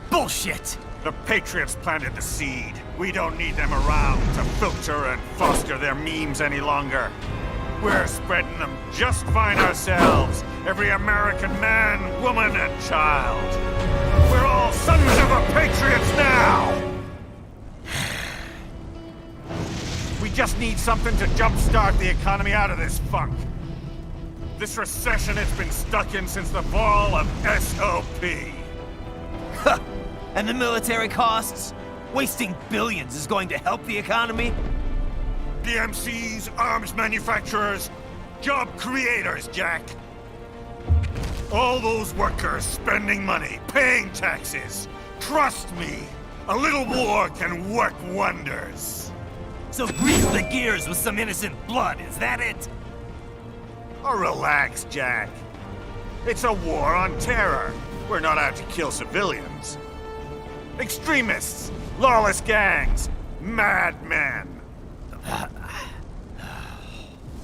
Bullshit! The Patriots planted the seed. We don't need them around to filter and foster their memes any longer. We're spreading them just fine ourselves. Every American man, woman, and child. We're all sons of the Patriots now! We just need something to jumpstart the economy out of this funk. This recession it's been stuck in since the fall of SOP. And the military costs? Wasting billions is going to help the economy? PMCs, arms manufacturers, job creators, Jack. All those workers spending money, paying taxes. Trust me, a little war can work wonders. So grease the gears with some innocent blood, is that it? Oh, relax, Jack. It's a war on terror. We're not out to kill civilians. Extremists, lawless gangs, madmen.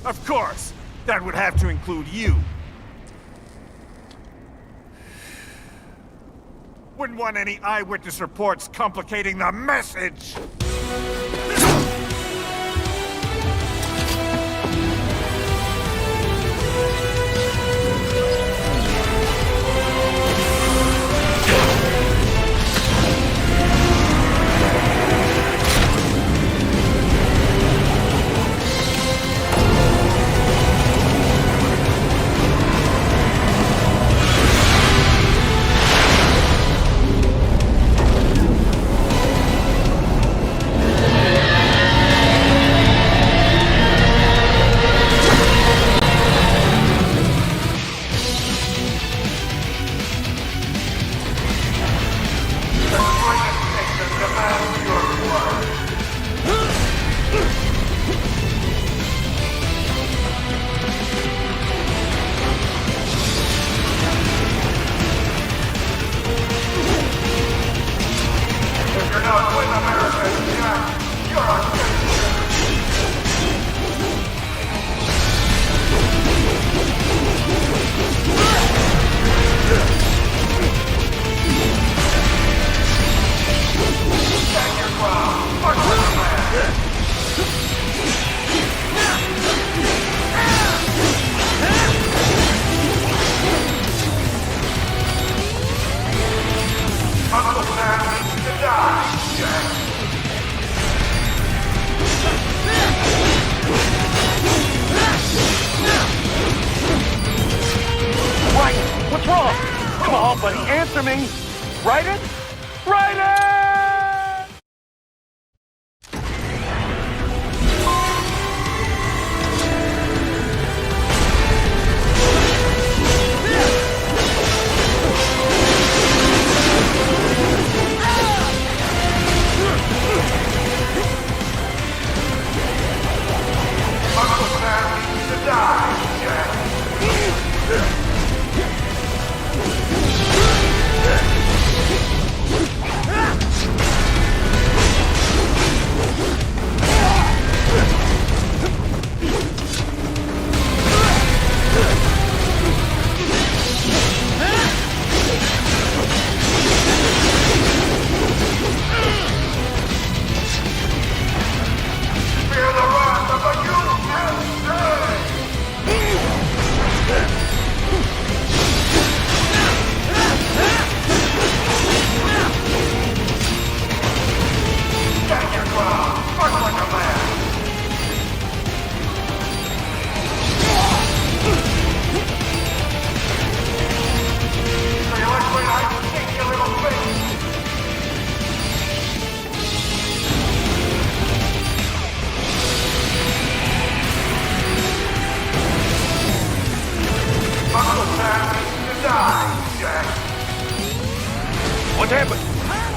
Of course, that would have to include you. Wouldn't want any eyewitness reports complicating the message. What's wrong? Come on, buddy, answer me. Write it? Write it!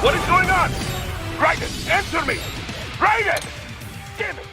What is going on? Raiden, answer me! Raiden! Damn it!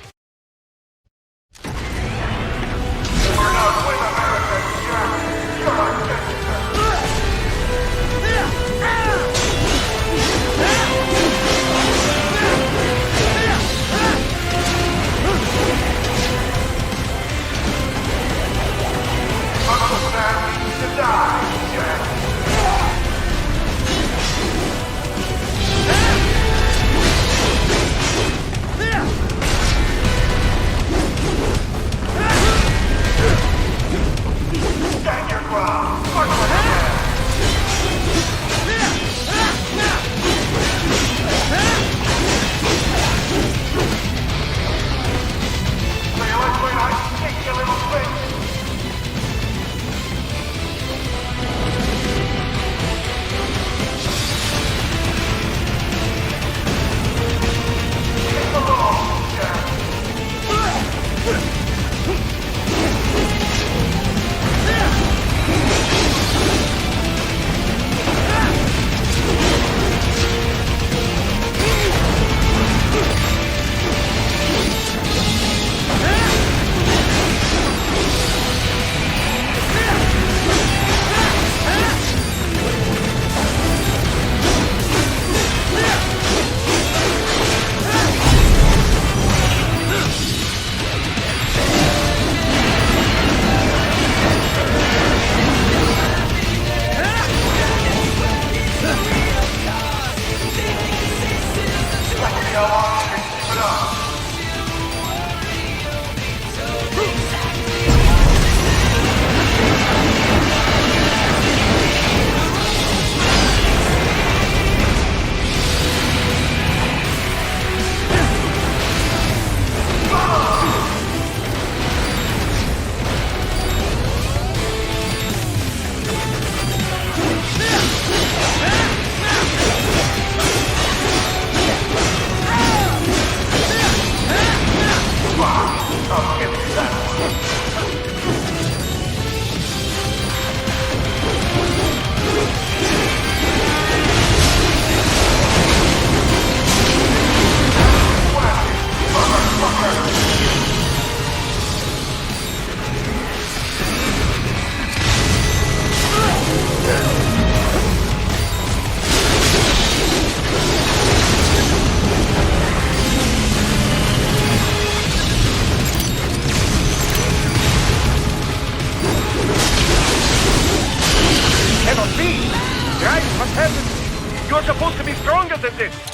You're supposed to be stronger than this!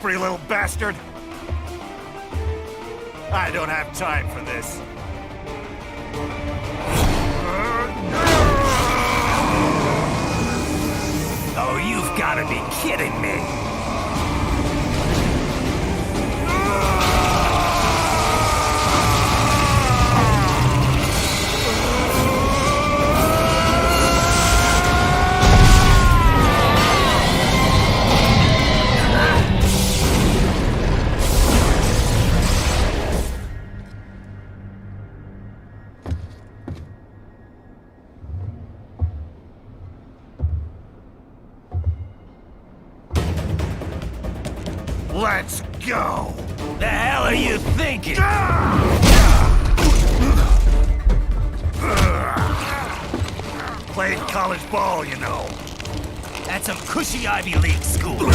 slippery little bastard! I don't have time for this. Oh, you've gotta be kidding me! Let's go! The hell are you thinking? Played college ball, you know. That's some cushy Ivy League school.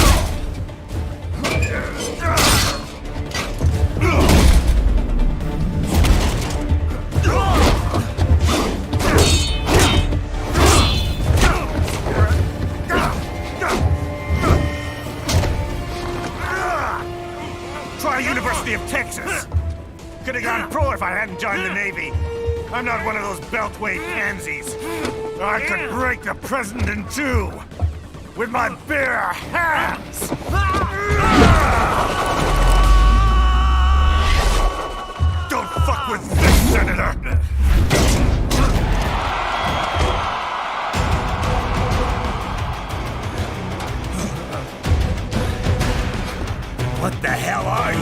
Try University of Texas. Could have gone pro if I hadn't joined the Navy. I'm not one of those beltway pansies. I could break the president in two with my bare hands. Don't fuck with this, Senator. What the hell are you?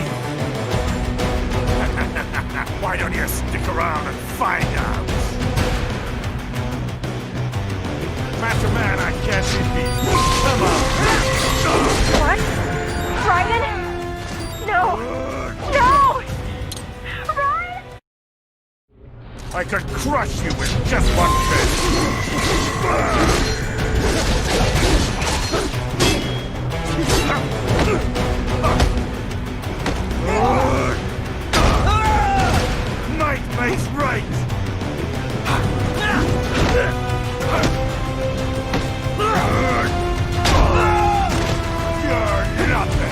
Why don't you stick around and find out? Master Man, I can't be beat. Come on. What? Ryan? No! No! Ryan! I could crush you with just one fist. Might makes right! You're nothing!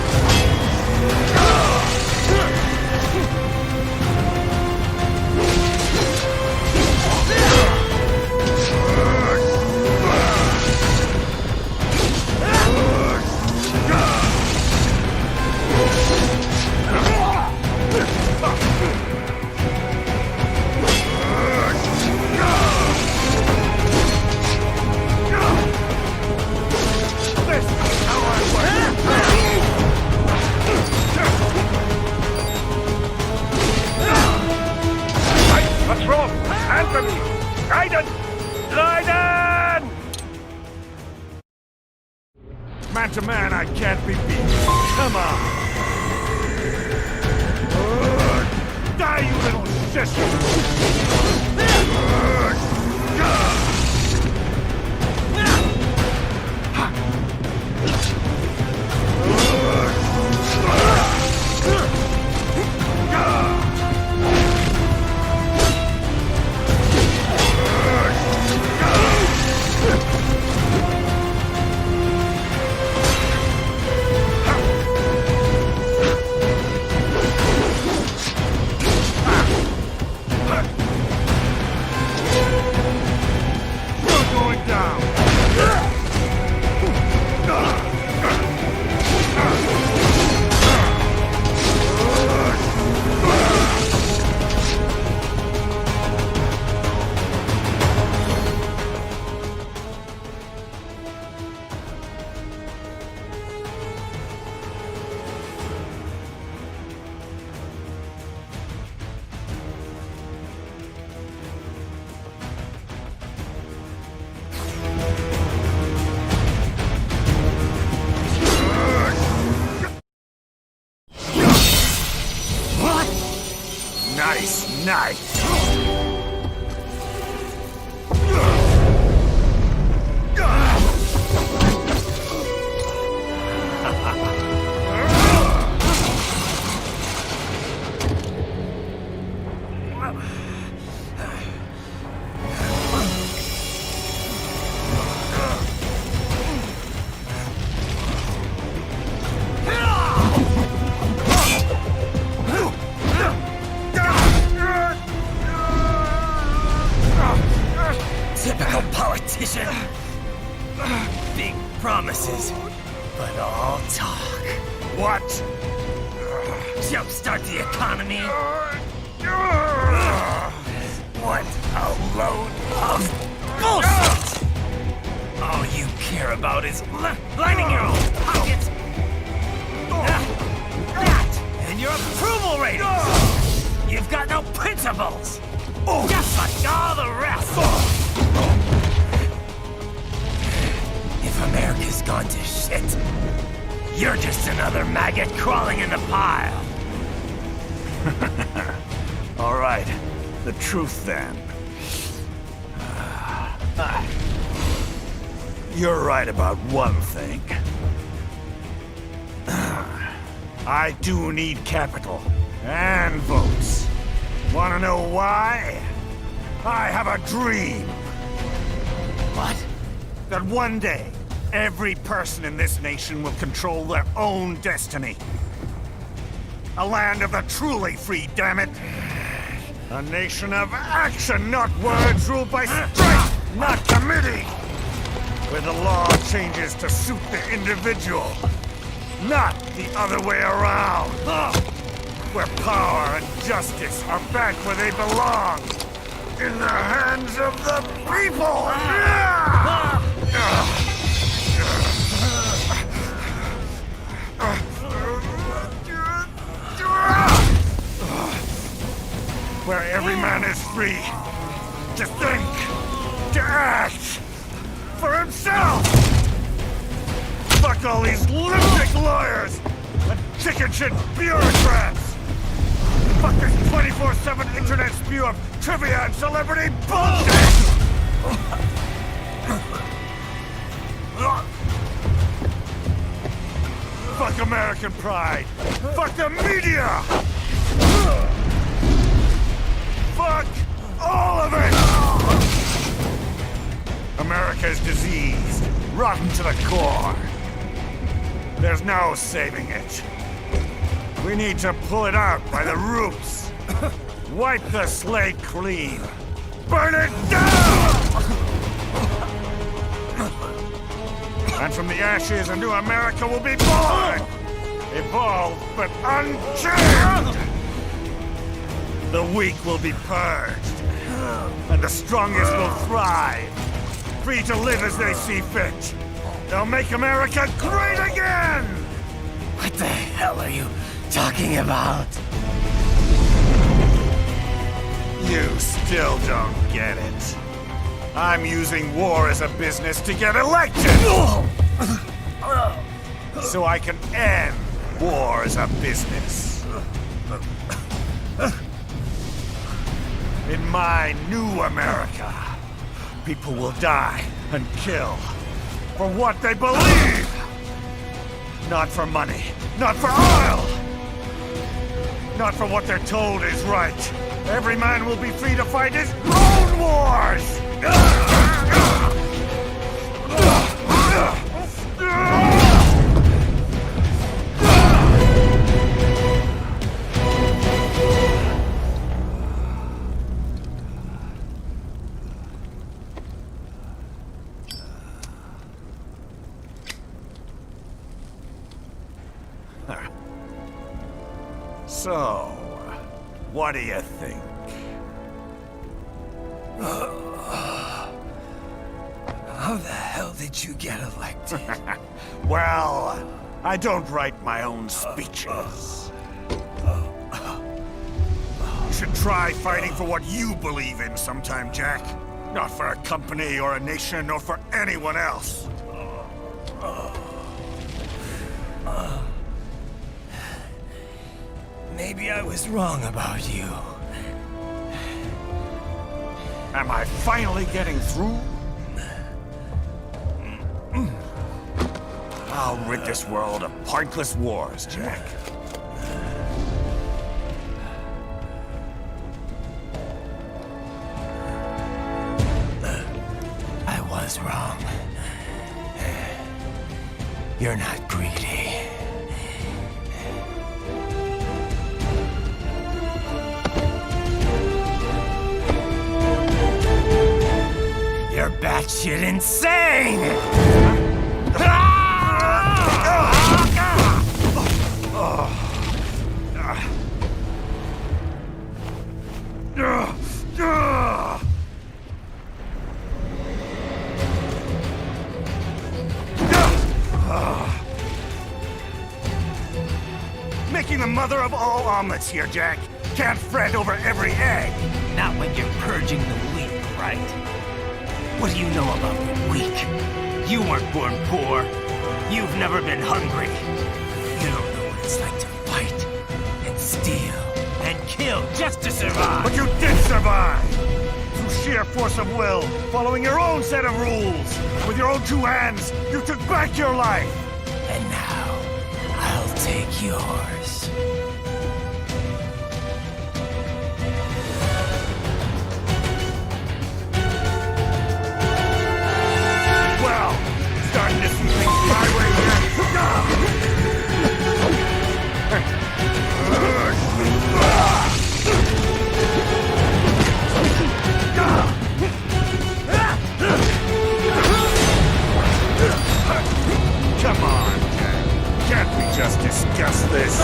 What's wrong? Answer me! Raiden! Raiden! Man to man, I can't be beat. Come on! Die, you little sissy! Nice! jumpstart the economy. What a load of bullshit! All you care about is lining your own pockets. That and your approval ratings. You've got no principles. Just like all the rest. If America's gone to shit, you're just another maggot crawling in the pile. All right, the truth then. You're right about one thing. I do need capital and votes. Wanna know why? I have a dream. What? That one day, every person in this nation will control their own destiny. A land of the truly free, damn it! A nation of action, not words, ruled by strength, not committee! Where the law changes to suit the individual, not the other way around! Where power and justice are back where they belong! In the hands of the people! Where every man is free to think, to act for himself! Fuck all these lunatic lawyers and chicken shit bureaucrats! Fuck this 24/7 internet spew of trivia and celebrity bullshit! Fuck American pride! Fuck the media! Fuck all of it! America is diseased, rotten to the core. There's no saving it. We need to pull it out by the roots. Wipe the slate clean. Burn it down! And from the ashes, a new America will be born! Evolved, but unchained! The weak will be purged. And the strongest will thrive. Free to live as they see fit. They'll make America great again! What the hell are you talking about? You still don't get it. I'm using war as a business to get elected! So I can end war as a business. In my new America, people will die and kill for what they believe! Not for money, not for oil! Not for what they're told is right. Every man will be free to fight his own wars! So, what do you think? How the hell did you get elected? Well, I don't write my own speeches. You should try fighting for what you believe in sometime, Jack. Not for a company or a nation or for anyone else. Maybe I was wrong about you. Am I finally getting through? I'll rid this world of pointless wars, Jack. I was wrong. You're not greedy. You're batshit insane! Making the mother of all omelets here, Jack. Can't fret over every egg. Not when you're purging the weak, right? What do you know about the weak? You weren't born poor. You've never been hungry. You don't know what it's like to fight, and steal, and kill just to survive. But you did survive! Through sheer force of will, following your own set of rules. With your own two hands, you took back your life! And now, I'll take yours. Well, starting to see things my way here. Come on, Jack. Can't we just discuss this?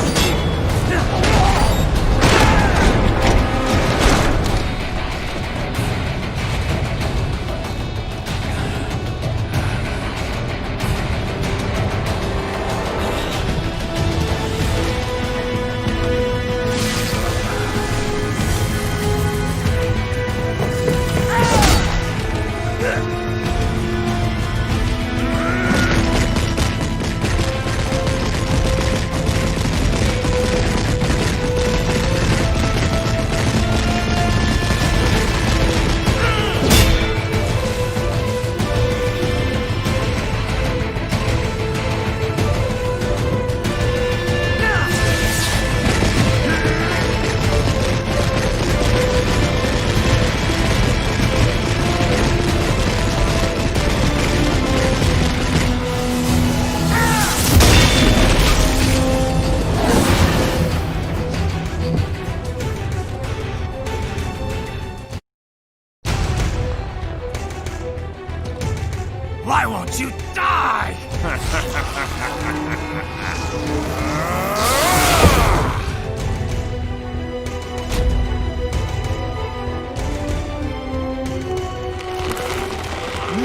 Why won't you die?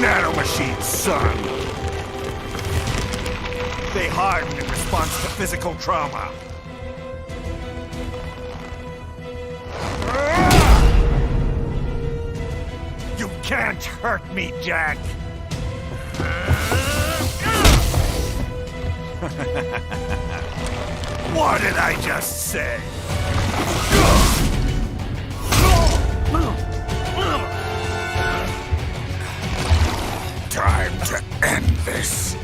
Nanomachines, son! They harden in response to physical trauma. You can't hurt me, Jack! What did I just say? Time to end this.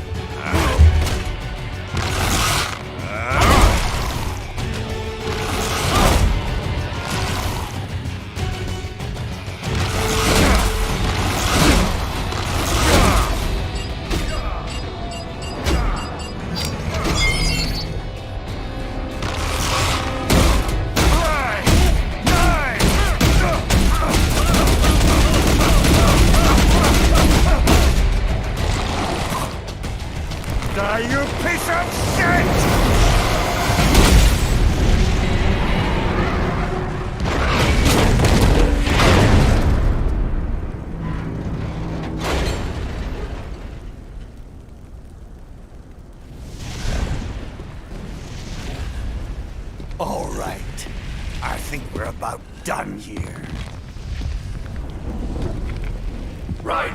Die, you piece of shit! All right. I think we're about done here. Right.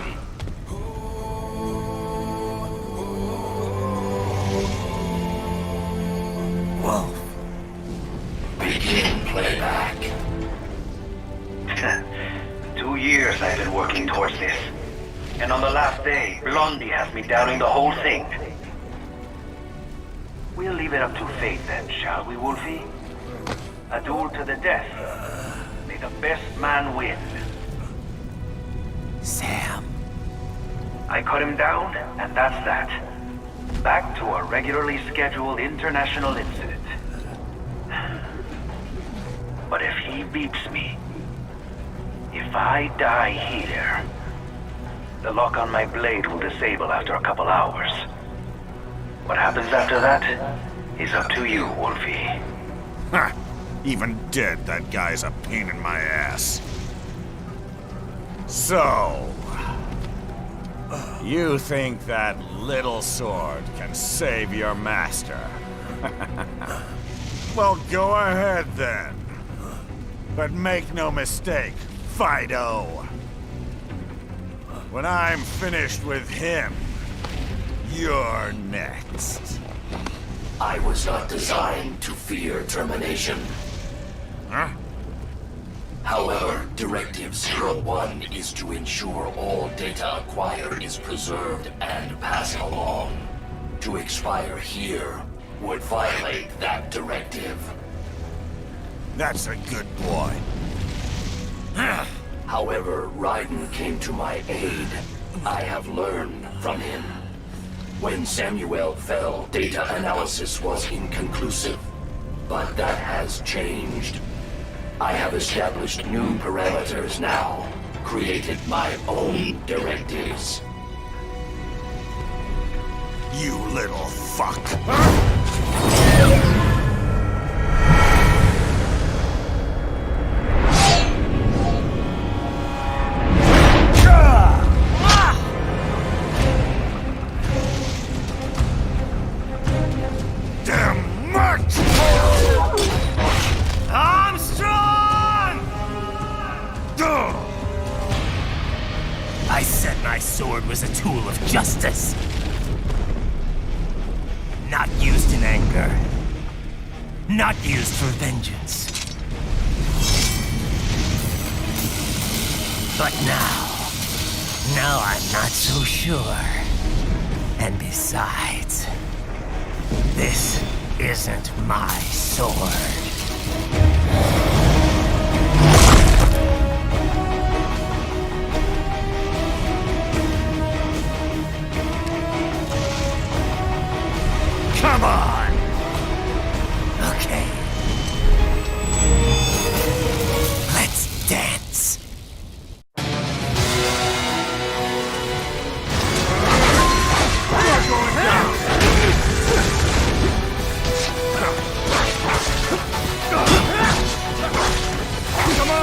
Wolf. Begin playback. 2 years I've been working towards this. And on the last day, Blondie has me doubting the whole thing. We'll leave it up to fate then, shall we, Wolfie? A duel to the death. May the best man win. Sam. I cut him down, and that's that. Back to a regularly scheduled international incident. But if he beeps me, if I die here, the lock on my blade will disable after a couple hours. What happens after that is up to you, Wolfie. Ha! Even dead, that guy's a pain in my ass. So... you think that little sword can save your master? Well, go ahead then. But make no mistake, Fido. When I'm finished with him, you're next. I was not designed to fear termination. Huh? However, Directive 01 is to ensure all data acquired is preserved and passed along. To expire here would violate that directive. That's a good boy. However, Raiden came to my aid. I have learned from him. When Samuel fell, data analysis was inconclusive. But that has changed. I have established new parameters now, created my own directives. You little fuck. I said my sword was a tool of justice. Not used in anger. Not used for vengeance. But now I'm not so sure. And besides, this isn't my sword. Come on! Okay. Let's dance. You're going down! Come on!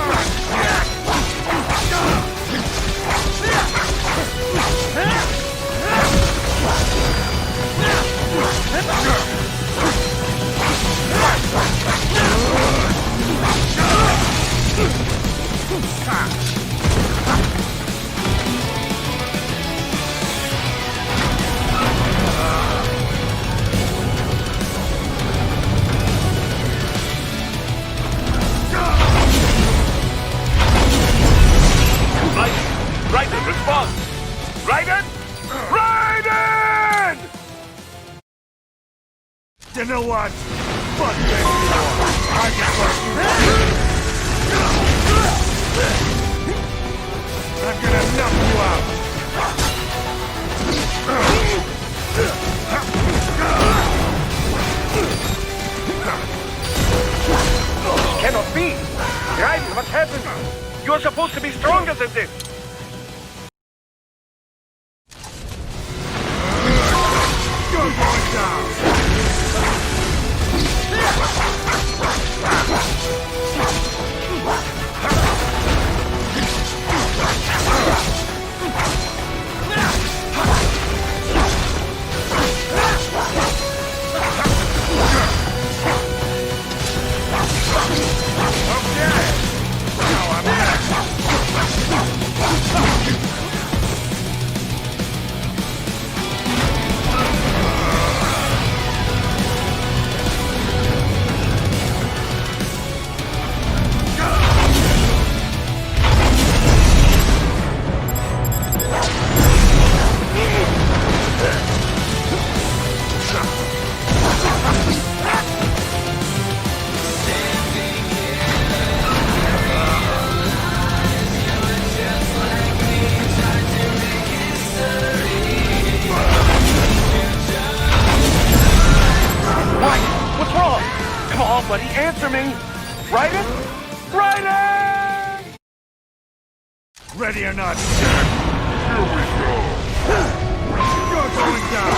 Raiden, respond! Raiden! Raiden! You know what? Fuck this war. I just want you. I'm gonna knock you out. Cannot be! Raiden, what happened? You're supposed to be stronger than this! You're going down! Somebody answer me! Raiden? Raiden! Ready or not, sir. Here we go. You're going down.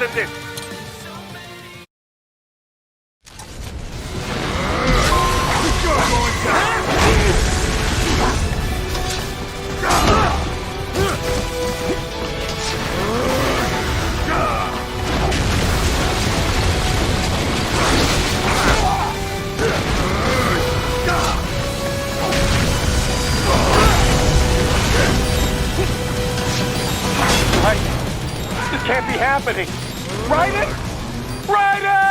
than this. This can't be happening. Raiden? Raiden!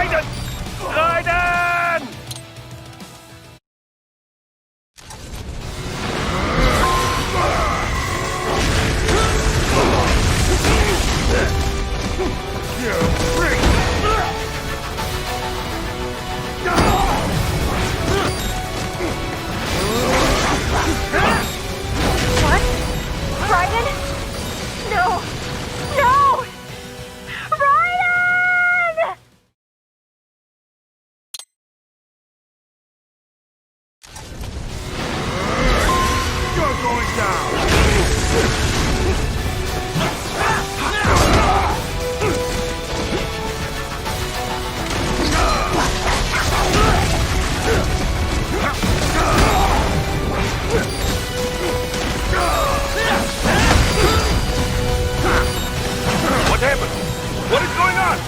Raiden! Raiden! What? Raiden? No! No! Raiden! You're going down! What happened? What is going on?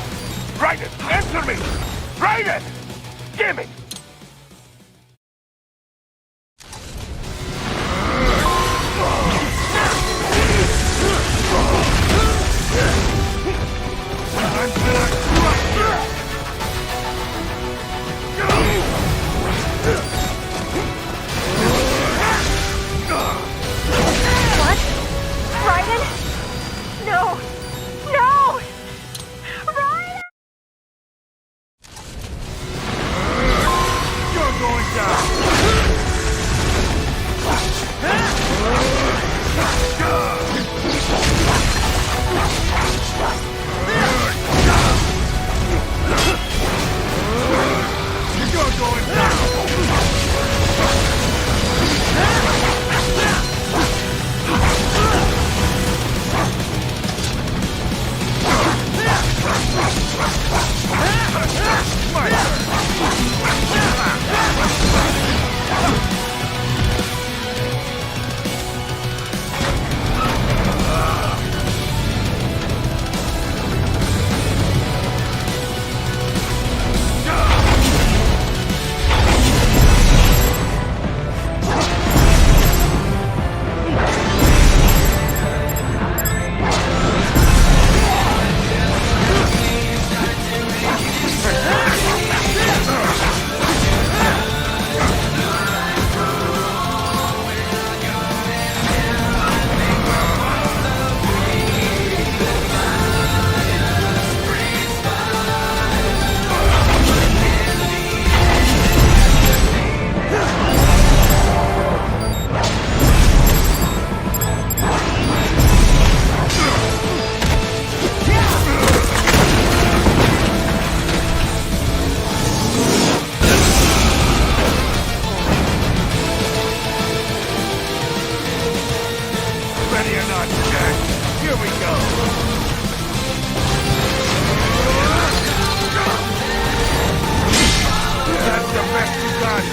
Raiden, answer me! Raiden! Damn it! What? Raiden? No! No! Raiden! You're going down! You're going down! My turn! Ready or not, Jack, here we go! That's the best you got!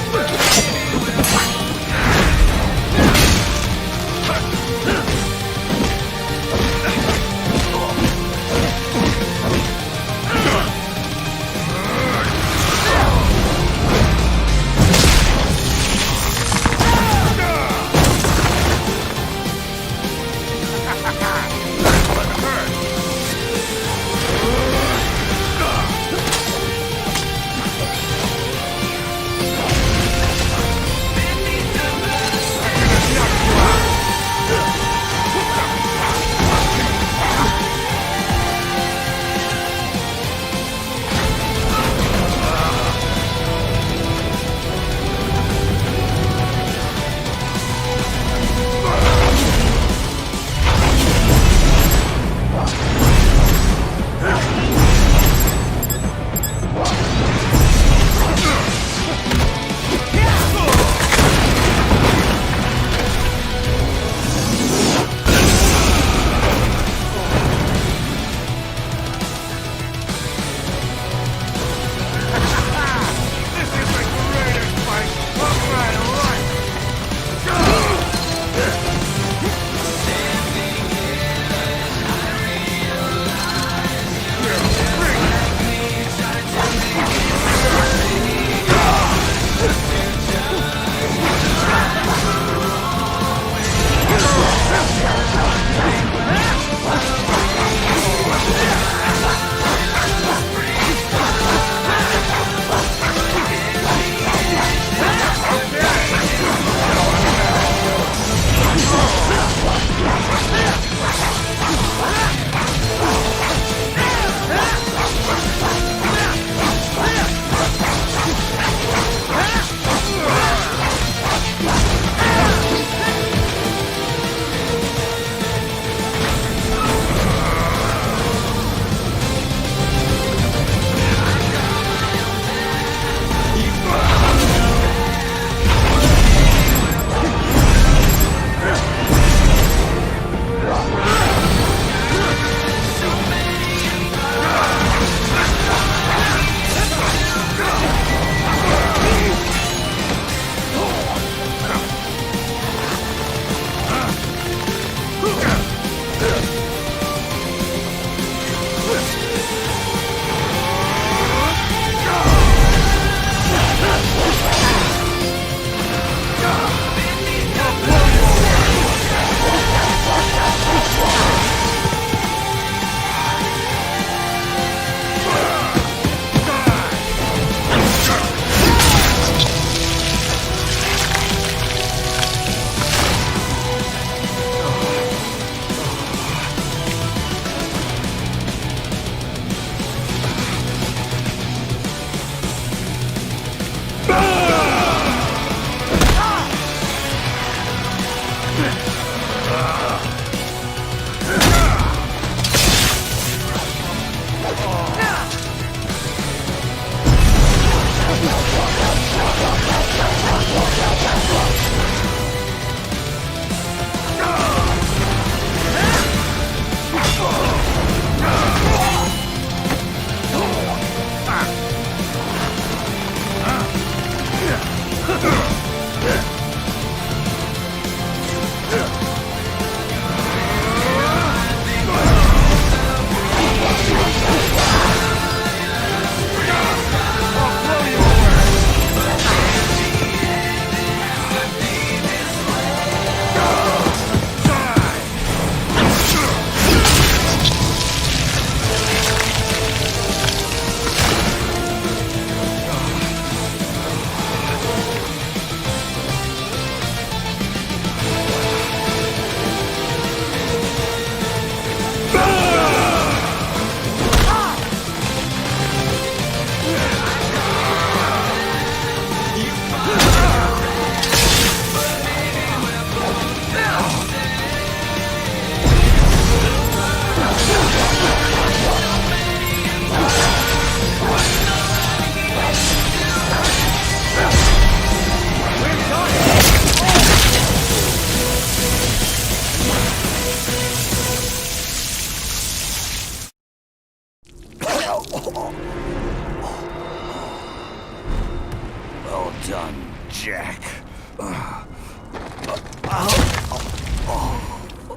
done, Jack.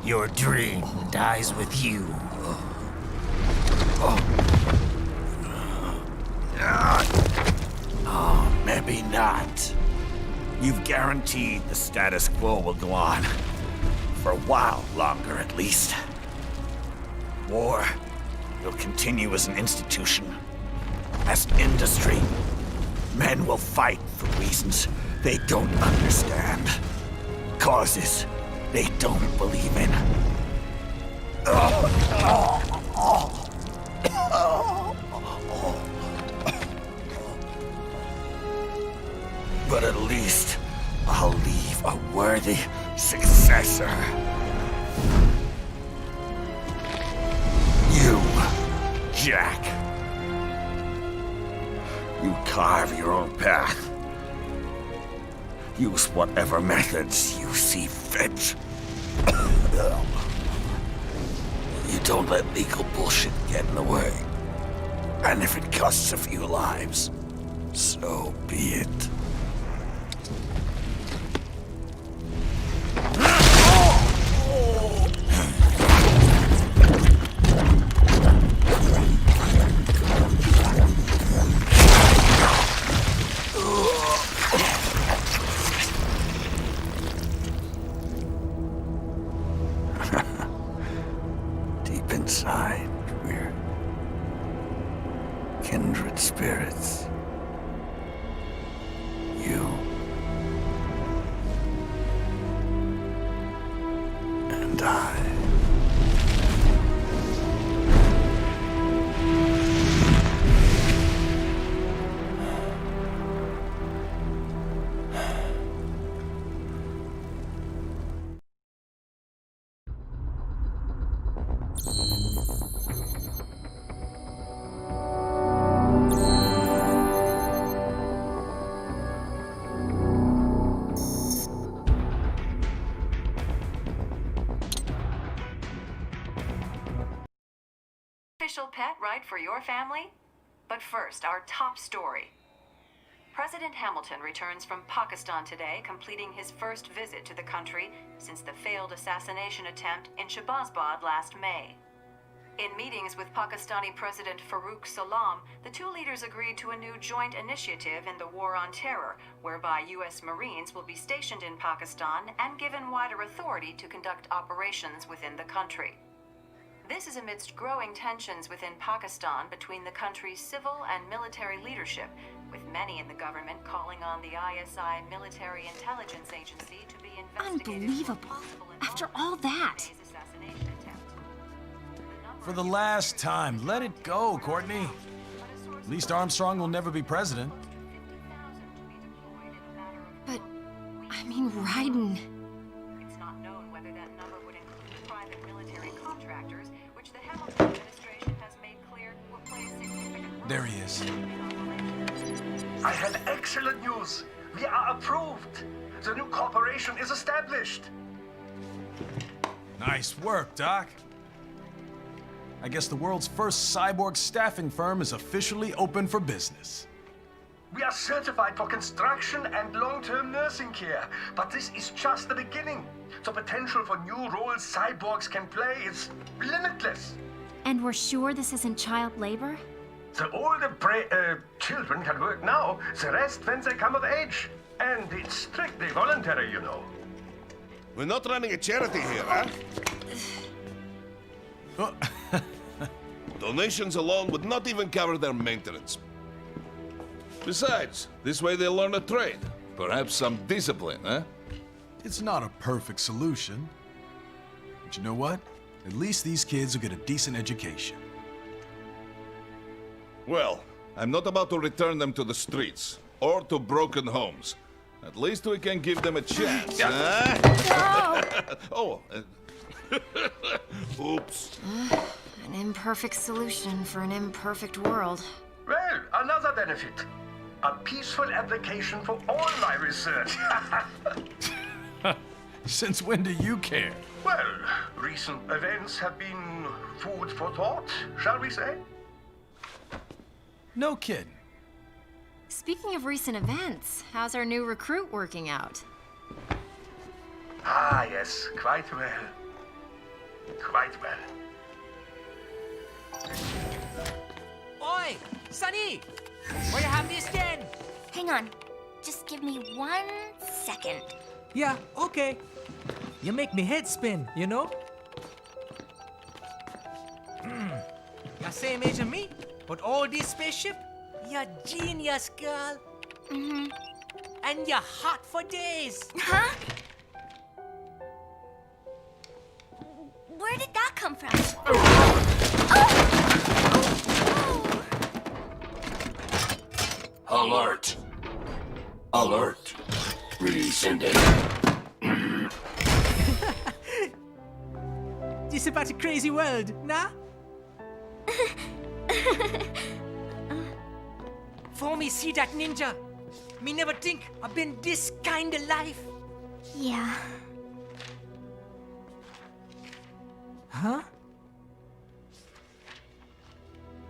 Your dream dies with you. Oh, maybe not. You've guaranteed the status quo will go on. For a while longer, at least. War will continue as an institution. As an industry. Men will fight for reasons they don't understand. Causes they don't believe in. But at least I'll leave a worthy successor. You, Jack. You carve your own path. Use whatever methods you see fit. You don't let legal bullshit get in the way. And if it costs a few lives, so be it. Deep inside, we're kindred spirits. You and I. Official pet right for your family? But first, our top story. President Hamilton returns from Pakistan today, completing his first visit to the country since the failed assassination attempt in Shahbazbad last May. In meetings with Pakistani President Farooq Salam, the two leaders agreed to a new joint initiative in the war on terror, whereby U.S. Marines will be stationed in Pakistan and given wider authority to conduct operations within the country. This is amidst growing tensions within Pakistan between the country's civil and military leadership, with many in the government calling on the ISI Military Intelligence Agency to be investigated. Unbelievable. After all that. For the last time, let it go, Courtney. At least Armstrong will never be president. But, I mean, Raiden. It's not known whether that number would include private military contractors, which the Hamilton administration has made clear will play a significant role. There he is. I have excellent news. We are approved. The new corporation is established. Nice work, Doc. I guess the world's first cyborg staffing firm is officially open for business. We are certified for construction and long-term nursing care, but this is just the beginning. The potential for new roles cyborgs can play is limitless. And we're sure this isn't child labor? The older children can work now, the rest when they come of age. And it's strictly voluntary, you know. We're not running a charity here, huh? Donations alone would not even cover their maintenance. Besides, this way they'll learn a trade. Perhaps some discipline, huh? It's not a perfect solution. But you know what? At least these kids will get a decent education. Well, I'm not about to return them to the streets or to broken homes. At least we can give them a chance, huh? Oh, oops. An imperfect solution for an imperfect world. Well, another benefit. A peaceful application for all my research. Since when do you care? Well, recent events have been food for thought, shall we say? No kidding. Speaking of recent events, how's our new recruit working out? Ah, yes, quite well. Quite well. Oi! Sonny! Where you have this then? Hang on. Just give me 1 second. Yeah, okay. You make me head spin, you know? You same age as me, but all this spaceship? You're genius, girl. Mm-hmm. And you're hot for days. Huh? Where did that come from? Alert! Alert! Rescinding. This about a crazy world, nah? For me see that ninja, me never think I've been this kind of life. Yeah. Huh?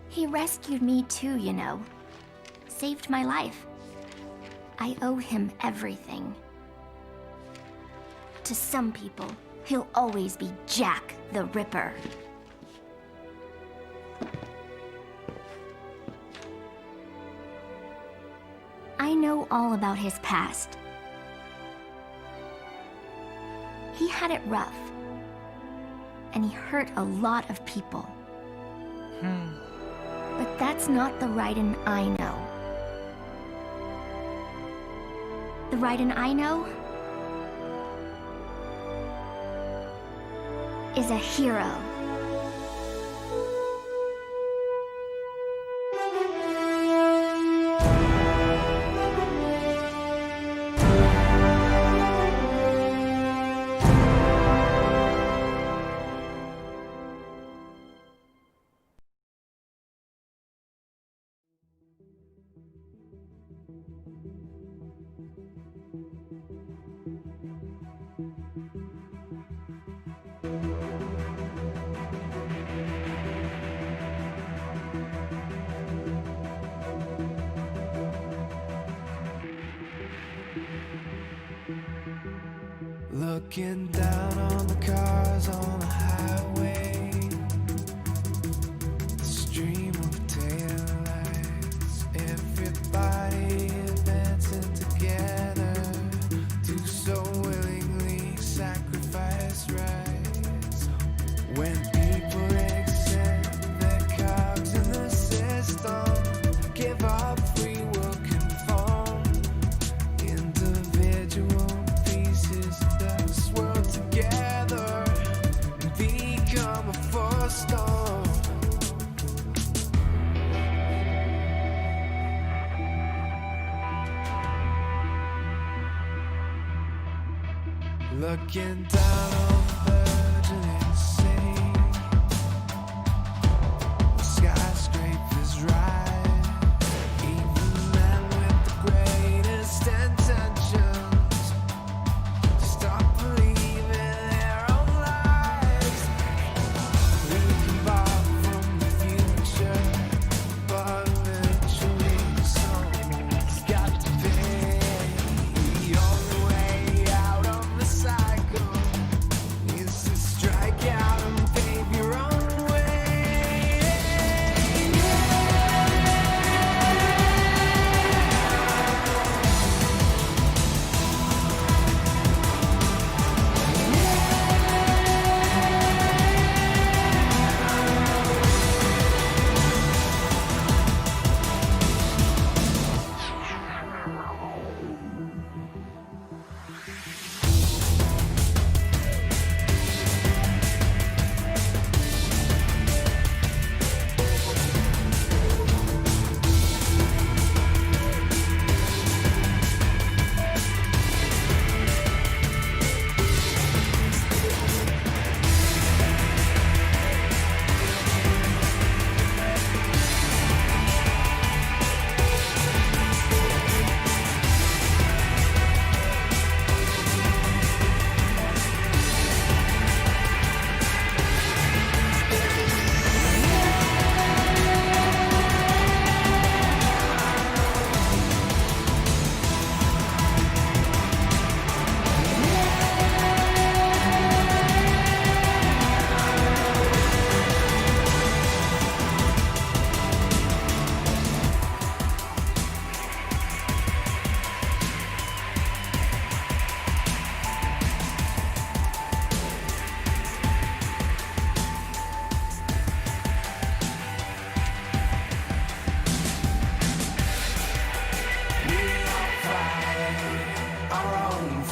He rescued me too, you know. Saved my life. I owe him everything. To some people, he'll always be Jack the Ripper. I know all about his past. He had it rough. And he hurt a lot of people. But that's not the Raiden I know. The Raiden I know is a hero. Looking down on the cars on the highway, the stream of taillights, everybody advancing together to so willingly sacrifice rights. When people accept their cogs in the system, give up free will, conform, individual pieces that swirl together and become a force storm. Looking down on the virgin insane, the skyscrapers rise, even men with the greatest intentions to stop believing their own lies. We can borrow from the future, but eventually someone's got to pay. The only way out of the cycle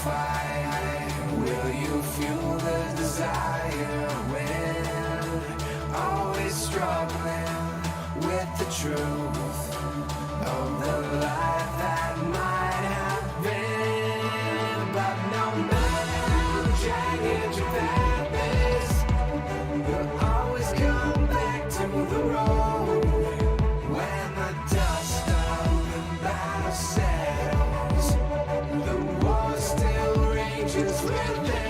fight? Will you fuel the desire when always struggling with the truth of the life that might have been? But no matter how jagged your path is, you'll always come back to the road when the dust of the battle settles. The war still rages within.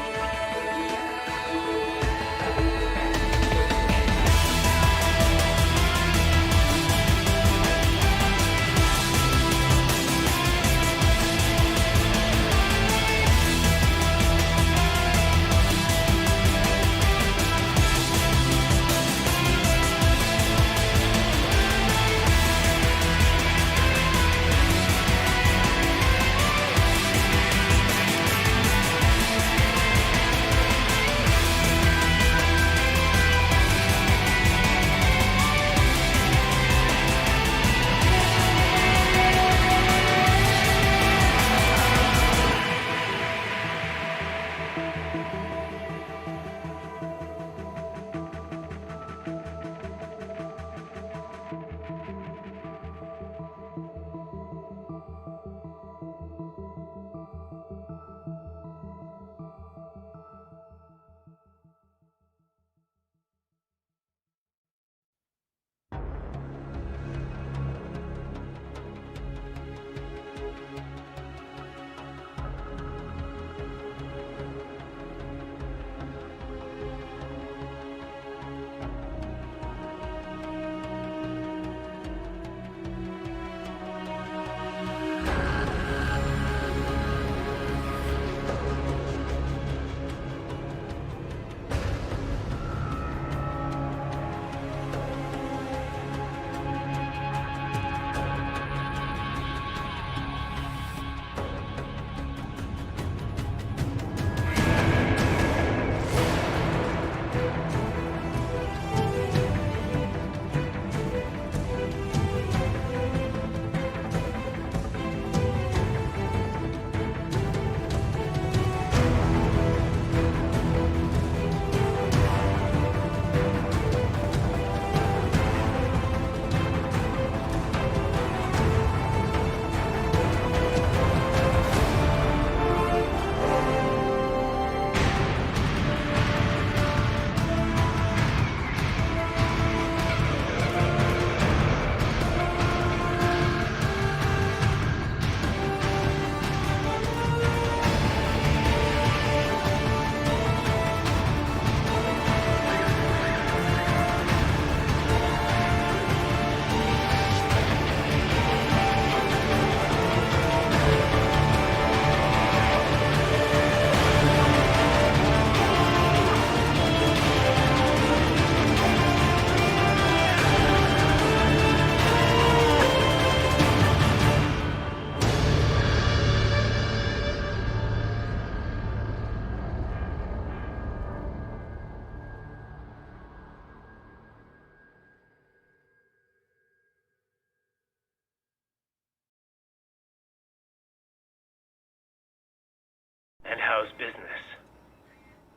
And how's business?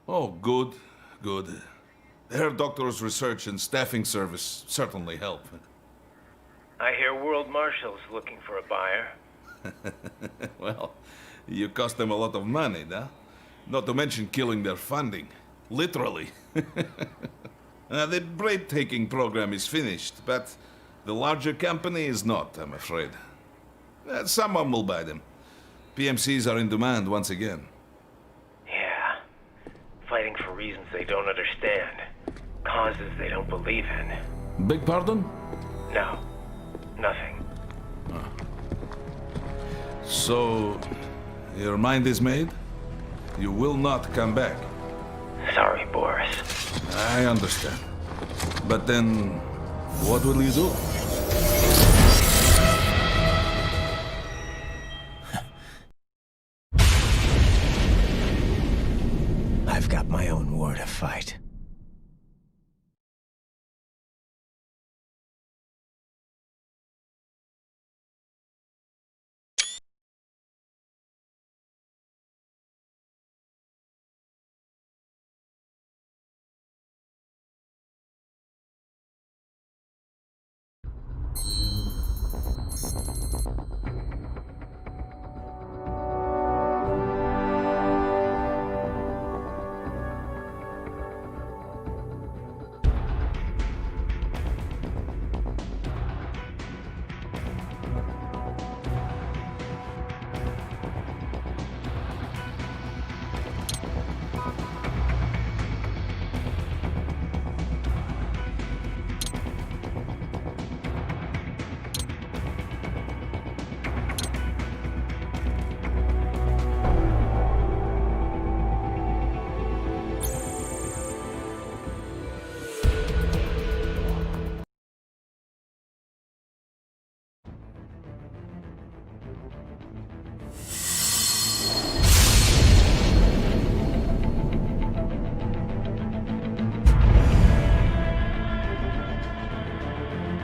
Oh, good, good. Herr Doctor's research and staffing service certainly help. I hear World Marshal's looking for a buyer. Well, you cost them a lot of money, huh? Not to mention killing their funding. Literally. The breathtaking program is finished, but the larger company is not, I'm afraid. Someone will buy them. PMCs are in demand once again. Yeah. Fighting for reasons they don't understand. Causes they don't believe in. Beg pardon? No. Nothing. So, your mind is made? You will not come back. Sorry, Boris. I understand. But then, what will you do? I've got my own war to fight.